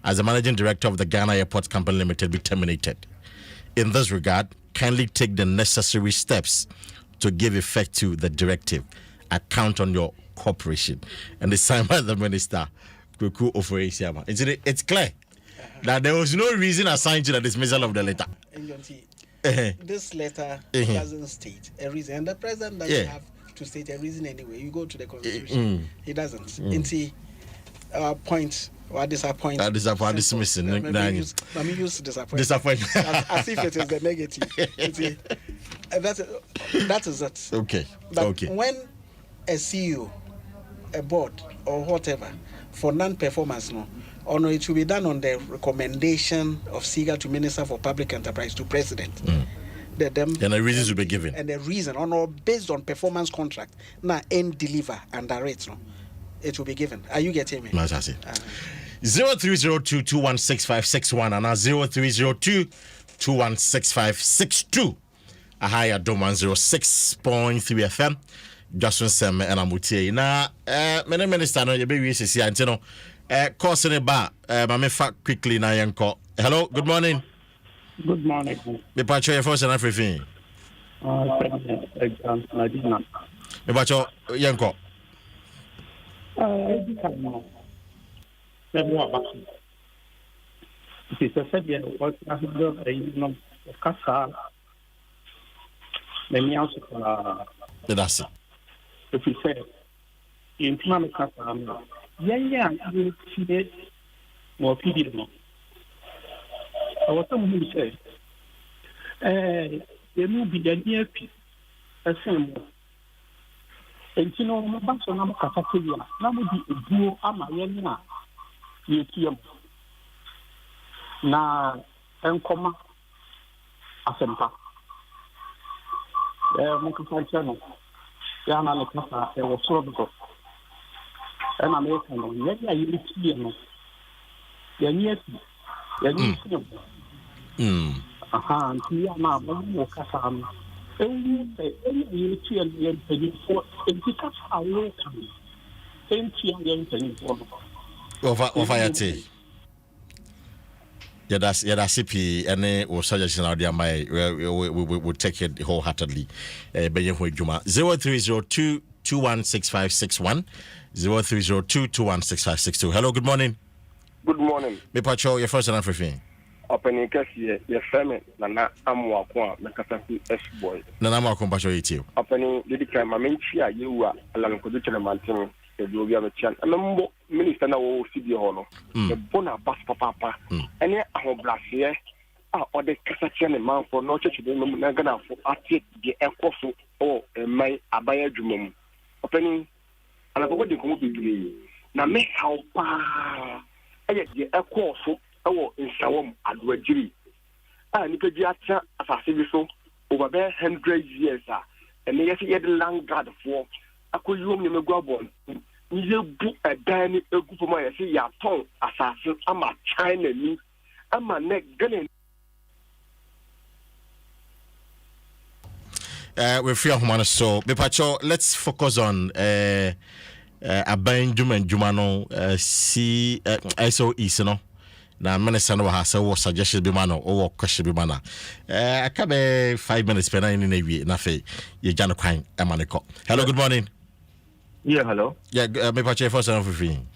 as the Managing Director of the Ghana Airport Company Limited be terminated. In this regard, kindly take the necessary steps to give effect to the directive. I count on your cooperation. And the signed by the Minister, Kuku Ofo-Esiama. It's clear that there was no reason assigned to the dismissal of the letter. This letter doesn't state a reason. And the President doesn't have to state a reason anyway. You go to the Constitution. He doesn't. Point or disappoint. Dismissing. Let me use disappoint. As if it is the negative. That is it. Okay. But when a CEO, a board, or whatever, for non-performance, or no, it will be done on the recommendation of SIGA to Minister for Public Enterprise to President. And the reasons will be given. And the reason, or based on performance contract, now end deliver and direct, it will be given. Are you getting me? 0302216561 and 0302216562. Ahai Adom 106.3 FM. Dwaso Nsem and Amutie. Na Minister no you be we see antino course in ba mame fa quickly na yenko. Hello, good morning. Good morning. Me pacho your first and everything. President Nadina. Me pacho yenko. It's a subject of what I have Casa. Let me also that's it. If you say in Timam Casa, you see it more PD. I was someone who said, there will be an earpiece, a same. And you know, my banks on Namakatia, Namudi, a duo, Amayana, UTM. Na, and comma, Asempa. Monkey channel. Yana Lekasa, there was so good. And American, maybe I will see him. Yanni, aha, and we are now more Casam. And you see a young penny for and pick up our welcome. And see a young penny for Ofayate. That's CP any or suggestion out there my we will take it wholeheartedly. 0302216561 0302216562. Hello, good morning. Good morning. Me patrol your first and everything. Opening kasi your family na amwa kwa mekasasi S-boy. Na amwa kwa patrol you. Opening didi kai mamenchi a yewa ala nkoduche na mantini e do bia mechian. Amembo minister na wo CB hono. E bona pass papa. Ene ahoblase a ode kasachia ne manfo no church de na Ghana fo atie de ekoso o mai abaya dwumam. Opening ala ko de komo bibiri na me how pa eye de ekoso ewo nsawom adwagiri a nipa gi acha asase bi so over 100 years and yes ye the land guard for akoyom ne megwabon ni ye bu edan ni egu fo ma yes ya ton asase ama China ni ama ne Ghana we're free of money, so Bepacho, let's focus on Aban Jumano SOE, no. Na minister no ha say what suggestion be man or question be man. I can be 5 minutes per in the na fe ye jano kwan e maniko. Hello, good morning. Yeah, hello. Yeah, me pache first and everything.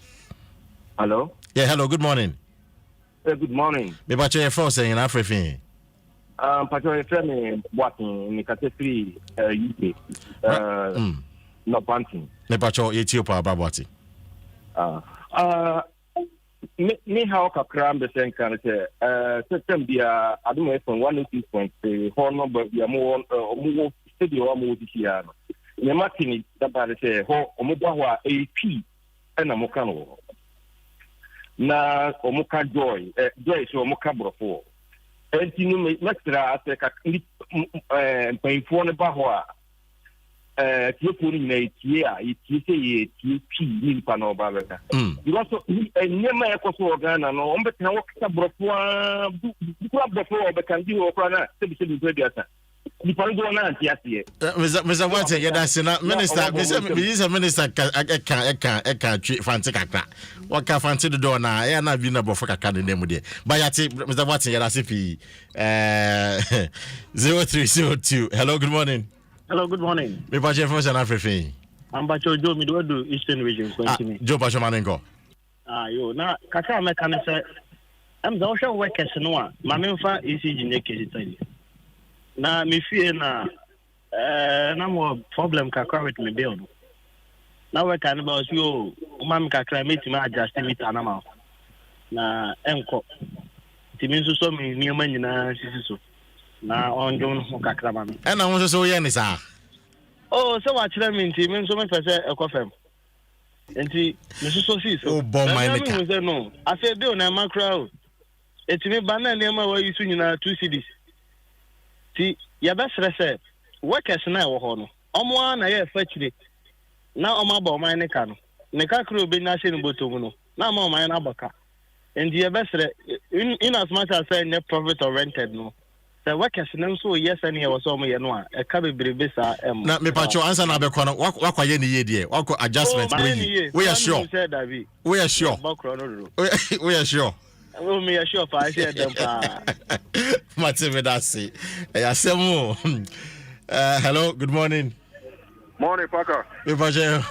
Hello. Yeah, hello, good morning. Good morning. Me bache your first in Africa. Pacho your friend what in category UK. No panting. Me bache Ethiopia babati. Me how kakra be sen kan say system dia Adom 106.3 ho number dia mo studio mo di here no. Me matini da ba say ho mo bo ho AP na mo kan wo. Na omo Cudjoe so omo ka brofo enti no mestra ase ka mpaifo ne ba ho a tie ko ni na tie a tie se ye tie pi ni pa no ba beta because nyema e ko so Ghana no ombe tena wo ka brofo a ku brofo be kan di wo kra na se bi dia ta ni pa do na anti ase Mr. Wate yeda sina minister minister eka fanti kakra waka fanti do na ya na bi na brofo kakra ne mu de ba yate Mr. Wate yeda sipi 0302. Hello, good morning. Hello, good morning. Me bache for San Africa. I'm Cudjoe me do Eastern Region continue. Joe bache manenko. Yo na kaka me kan say am the social workers no a ma me mfa ECG ne kesi na me fie na na mo problem kakra with me bill na we kan ba so o ma me kakra me ti ma adjust me na ma na enko ti me so me niam nyina sisi so na on don kakra ma me E na won so ye ni sa oh so wa kire me nti me so me pese ekofem nti me so si so o bon my neka no afi bill na makra o etimi ba na niam wa yisu nyina 2 cedis ti ya be stress workers na wo ho no omo na ye fa kire na omo ba oman ne ka no ne ka kro be na hye no botomu no na ma oman na baka and ya be stress in as much as say net profit or rented no the workers na so yes and here was omo ye no a e ka bebrebe sa na me pacho answer na be kono wakwa ye ne ye de wakwa adjustment we are sure we are sure we are sure oh me sure pa I say dem pa Matime dasi yasemu hello, good morning. Morning, Paka. Me pacho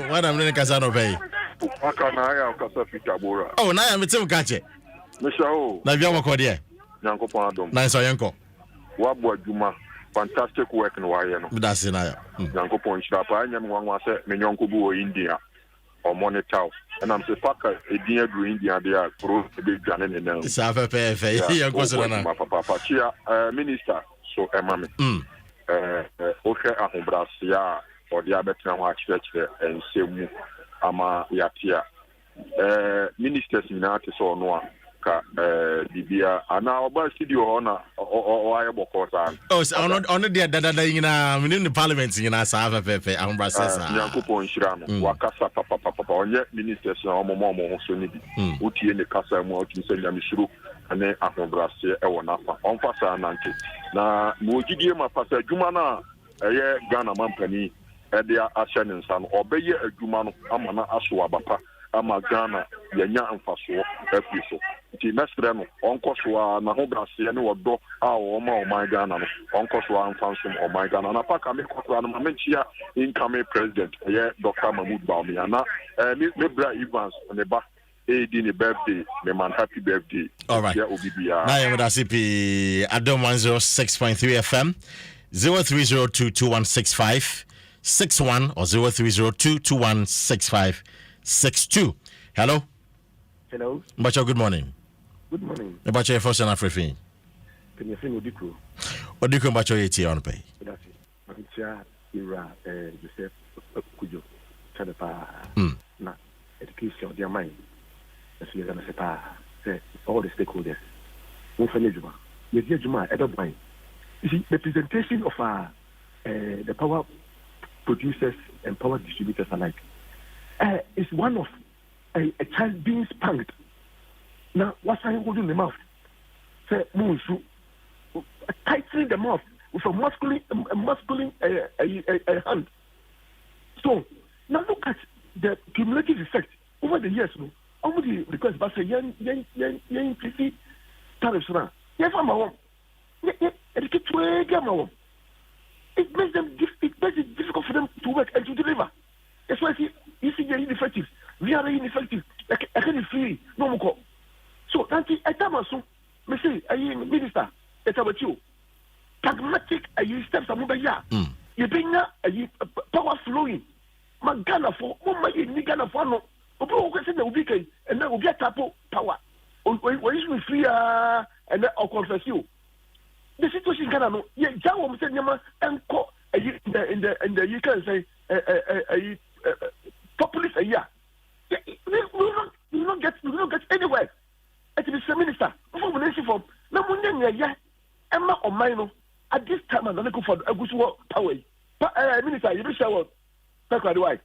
what am ne kasa no pay Paka na ya kasa fita bora. Oh na ya metem kache Misha na bia makọ de Nyankopon Adom. na so yenko Wabo adwuma fantastic work no waye no. dasi na ya Nyankopon shira pa anya me wanwa se me nyonko bu o India o monitor and I'm say Paka edin adu India there pro be dwane ne nan. sa fe yenko so na Papa chia minister so emame. O hwe ahobrasia o dia betra ho akirekire ensemu ama yatia ministers nyina te so no a ka bibia ana oba studio ona o aye bokosa on the dada nyina within the parliament nyina sa fe ahobrasa Nyankopon hira no wakasa papa onye ministers na omomo so ni bi utie ne kasa mu otu se nyamishuru ane ahobrase e wona fa onfa sa nante na mojidie ma pasa adwuma na eye Ghana mampani e dia ahye ne nsa no obeye adwuma no ama na aso abapa ama Ghana yenya amfaso afiso ti mestre no onkoso na ho brase ne wodo a o ma Ghana no onkoso amfanso o my Ghana na paka me kokra no menchia incoming president ye Dr. Mahmoud Bawumia na me bra Evans ne ba di birthday me man happy birthday. All right, now you with CP Adom 106.3 FM 0302216561 or 0302216562. Hello. Mbacho, good morning. Good morning. Mbacho your first and African. Can you sing Odiko? Odiko Mbacho yeti on pay. That's it. Mancia Ira Joseph Cudjoe Chadepa na education their mind. As we are going to say all the stakeholders. One for Nejuma. Nejuma Edobine. You see, the presentation of the power producers and power distributors alike is one of a child being spanked. Now, what's I holding the mouth? Say, Munsu, tightening the mouth with a masculine hand. So, now look at the cumulative effect over the years. Over the request, but say, young PC tariffs now. Yes, I'm a woman. It makes it difficult for them to work and to deliver. That's why you see they're ineffective. We are ineffective. I can't free. No more. So, that's it. I tell no obi o kwese na obi kai and na obi atapo power o is free and o confess you the situation kana no ye jawo mo se nyama enko in the you can say populist we don't get anywhere. It is the minister from the nation from na munya ya emma o man no at this time and look for agusu power minister you be sure what why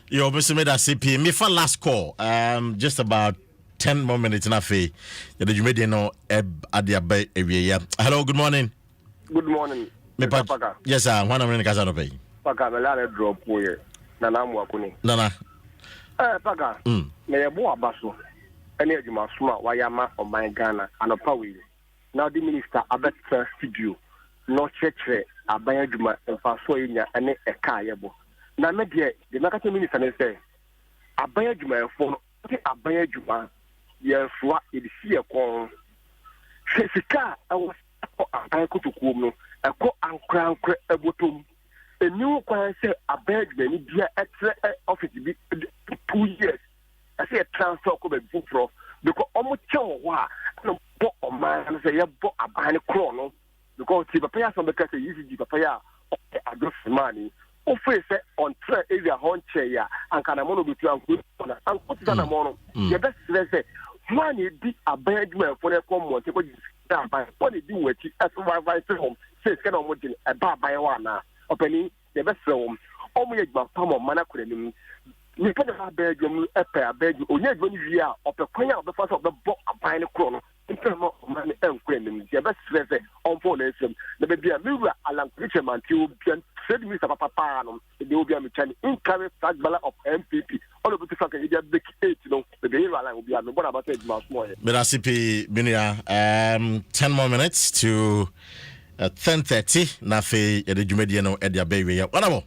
yo Mr. Meda CP me for last call just about 10 more minutes na fe you made no adia bay area. Hello, good morning. Good morning. Yes sir, one minute kasa no pay paka me la drop boy na na mu akuni nana paka me ye bo abaso ene adwuma soma wayama o man Ghana anopa we now the minister abetsa studio no chekre aban adwuma mfaso yinya ene eka yebo na me de nakata minister ne say aban adwuma efo no ti aban adwuma ye soa edisi ekon sesika awo aban kotokuom no eko ankra ebotom enu kwan say aban adwuma ni bia etre office bi 2 years I say a transfer ko be bufro because omo chewo wa no bo o man say ye bo aban kro no because ti papa ya so be ka say yisi papa ya o ados money o fe say on train area hon che ya anka na mono bitu anko na anko ti na mono ye be say man e di aban aduma fo na ko mo te ko di aban fo ne di wati supervise home say ska na mo di e ba aban wa na opani ye be say omo ye gba pamo mana kure ni ni pede ba bedroom epe abedju onye gbo ni wi a opekwanya obefa so obebo aban ne kro no ntemo man enkwe nim je be stress on na esem na be bia miwura alankuche man ti obian said mi papa pa no de obian mi chani income tax bala of MPP all of the fact e dey big 8 no be dey align obian no bona ba say ma small here Meda CP binia 10 more minutes to 10:30 na fe ye de dwumadi no e dia be we ya wonabo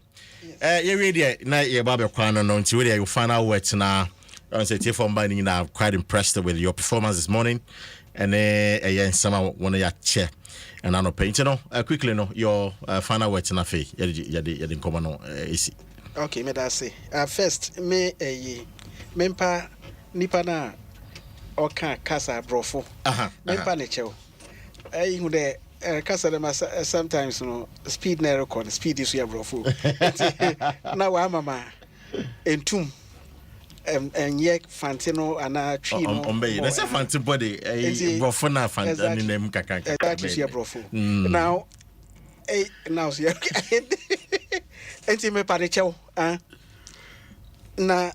you ready na your baba kwana no nti we you final words na I say tie from by ni I'm quite impressed with your performance this morning and some one of your chair and I no paint no quickly no your final words na fe you come no easy. Okay, me da say first me mempa nipa na oka kasa brofo mempa ne chew hu de kasa dem sometimes no speed na record speed is your brofo na wa mama entum ye fantino ana twi no ombe na say fanti body brofo na fantani nem kaka that is your brofo now now so enti me pare chew na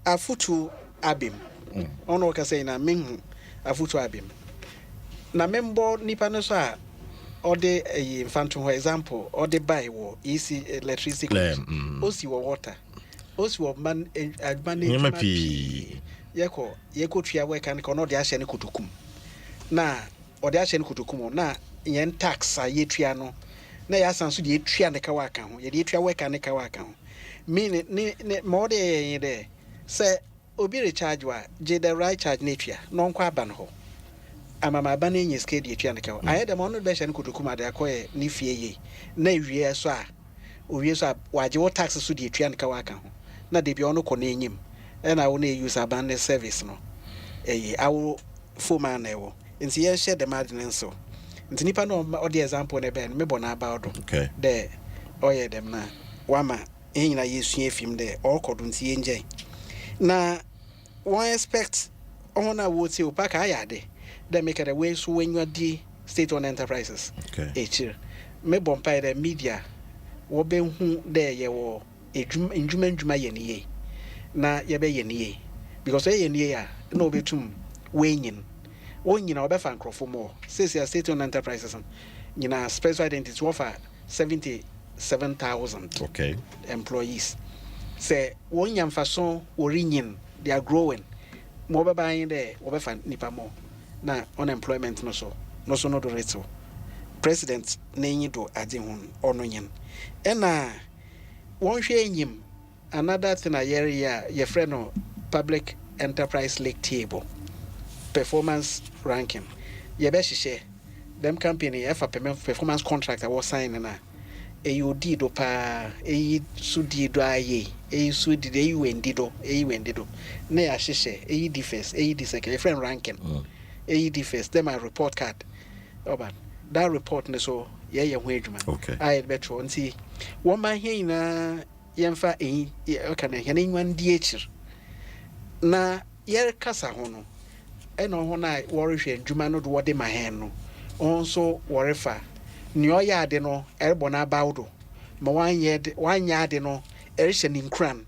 afutu abim ono ka say na menhu afutu abim na membo nipa no so a ode infanto for example ode buy wo easy electricity osi wo water osi wo man manage yeko tua we kan ko no de ahye ne kutukum na ode ahye ne kutukum na yen tax a yetua no na ya sanso de yetua ne ka wa kan ho ye de yetua we kan ne ka wa kan ho mean ne more de say obi recharge wa je the right charge ne tua no nkwa aba no ho amama ba na enye skedi etua ne ka ho aye dem onu be hye ne kutukuma de akoye ni fie ye na wie so a owie so a waje wo tax so de etua ne ka wa kan ho na de bi onu ko na enyim na wo na use aban service no awo foma na ewo nti ye share the madness so nti nipa no odi example ne be me bona about okay de oye dem na wama enyina yesu efim de okodo nti enje na one expect ona wo ti opaka ayade they make it a way so when you are the state-owned enterprises okay me bompa the media wo be hu there ye wo edwuma ye ne na ye be ye ne because ye ne ya na obetum wenyin wonyina obefa nkrofo mo says your state-owned enterprises nyina special identity offer 77,000 okay employees say wonya mfaso orinyin they are growing mo be buying there obefa nipa mo na unemployment no do rate president na enyi do ade hun ono yen ena won hwe enyim another thing area your friend no public enterprise league table performance ranking ye be hye them company efa performance contract I was signing na AUD do pa sudi do aye so did you wendido na ya hyehyɛ defense the second friend ranking defense then my report card oba that report ne so ye ho adwuma I betro nti wo ma hia na yemfa okay na hia nwan di akir na ye kasa ho no eno ho na worehwe adwuma no do wode ma hen no onso worefa ni oya ade no erbo na bawdo ma wanya ade no erishan in cran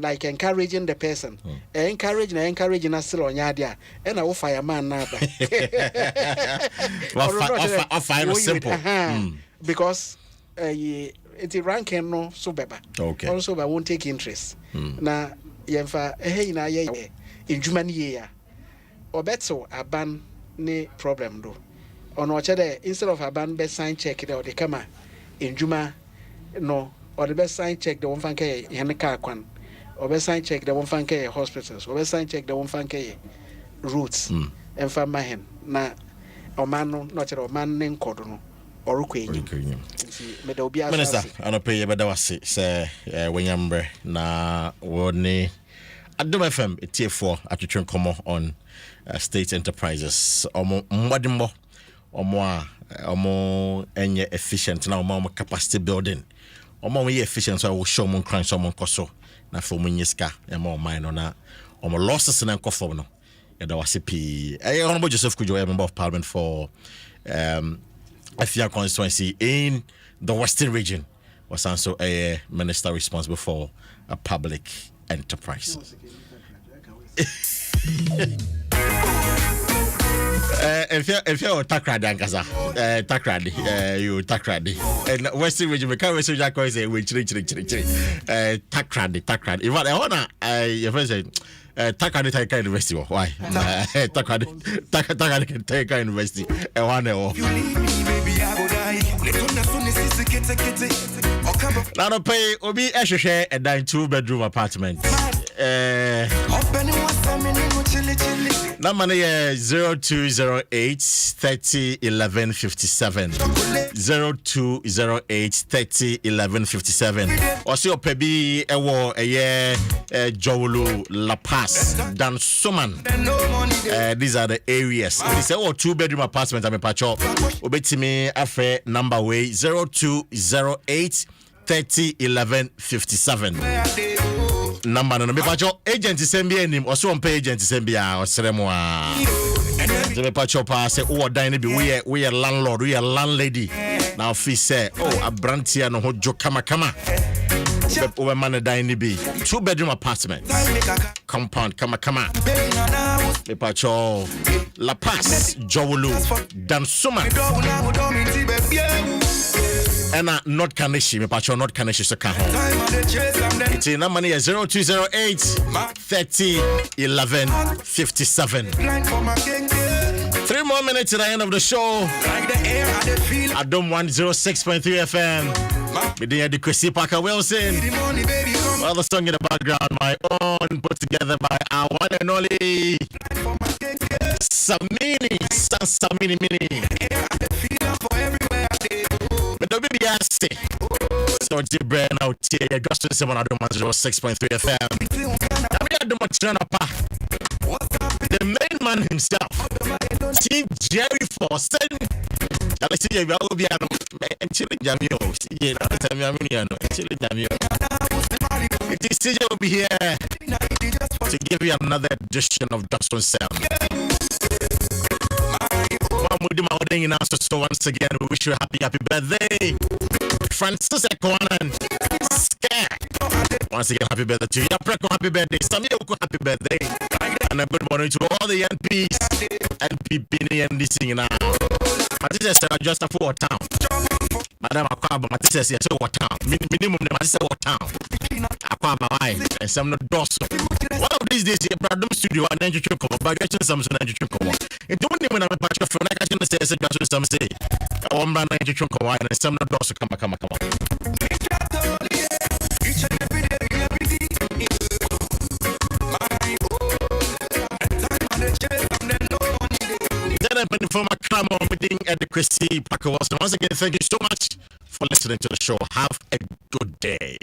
like encouraging the person encouraging us still on ade a na wo fireman na ba fire simple because it's ranking no so beba also I won't take interest na yemfa na ye adwuma ne ye ya obeto aban ne problem do ono chede instead of aban be sign check there the kama adwuma no or the best sign check the one fanke hen car kwan or best sign check the one fanke hospitals or best sign check the one fanke routes and fa mahen na o man no not o man ne nkodo no or kwenyi me da obi asa minister anope ye beda wase se wenyambre na woni Adom FM etiefo atwetwe komo on state enterprises mwadimbo omo enye efficient na omo capacity building omo ye efficient so I will show mo crime so mo koso na for mo nyiska e mo mine no na omo losses na nkofo no e da wase pi honorable Joseph Cudjoe member of parliament for Effia Constituency in the Western region was also a minister responsible for a public enterprise. If you're takradi angaza, takradi, you takradi, and Western region, we can't receive that coin say we takradi. If I wanna, your friend said, takradi take university. Why? Takradi take university. I wanna. Now to pay obi ehwehwe a 2-bedroom apartment. Number 0208 30 11 57 0208 30 11 57. Also pebi ewo Jowulu La Paz Dan Suman. These are the areas. They say 2-bedroom apartment I'm pacho obetimi afe number way 0208 30 11 57. Number no me pacho agent sembi enim oso on pay agent sembi a osremo a me pacho pa say o dan be we are landlord, we are landlady. Now fi say a brantia no hojo kama we man dan be 2-bedroom apartment compound kama me pacho La Paz Jowulu Dansuma and not Kanishi, me pacho not Kanishi so ka ho. It's in money 0208 30 11 57. 3 more minutes to the end of the show. Adom 106.3 FM. With the Kwesi Parker Wilson. Other song in the background, my own, put together by our one and only Samini. So it's brand out here. Dwaso Nsem on Adom 106.3 FM. The main man himself, Chief Jerry Forsen. I see you will be chilling Jamio. It is CJ will be here to give you another edition of Dwaso Nsem. So once again, we wish you a happy birthday. Francis Ekwanan, Scare. Once again, happy birthday to you. Happy birthday. Samuel, happy birthday. And a good morning to all the NPs. NPP and this thing now. My sister said, just a 4 town. Madam Aquaba, my sister said, what town? Minimum, my sister, what town? Aquaba, and some not Dwaso. One of these days, here, Adom Studio, and then you come up, but getting some and you come up. It don't even have a patch of like I can say, some say. One man, and you come up, and some not Dwaso come. For my clamor meeting at the Kwesi Parker Wilson. Once again, thank you so much for listening to the show. Have a good day.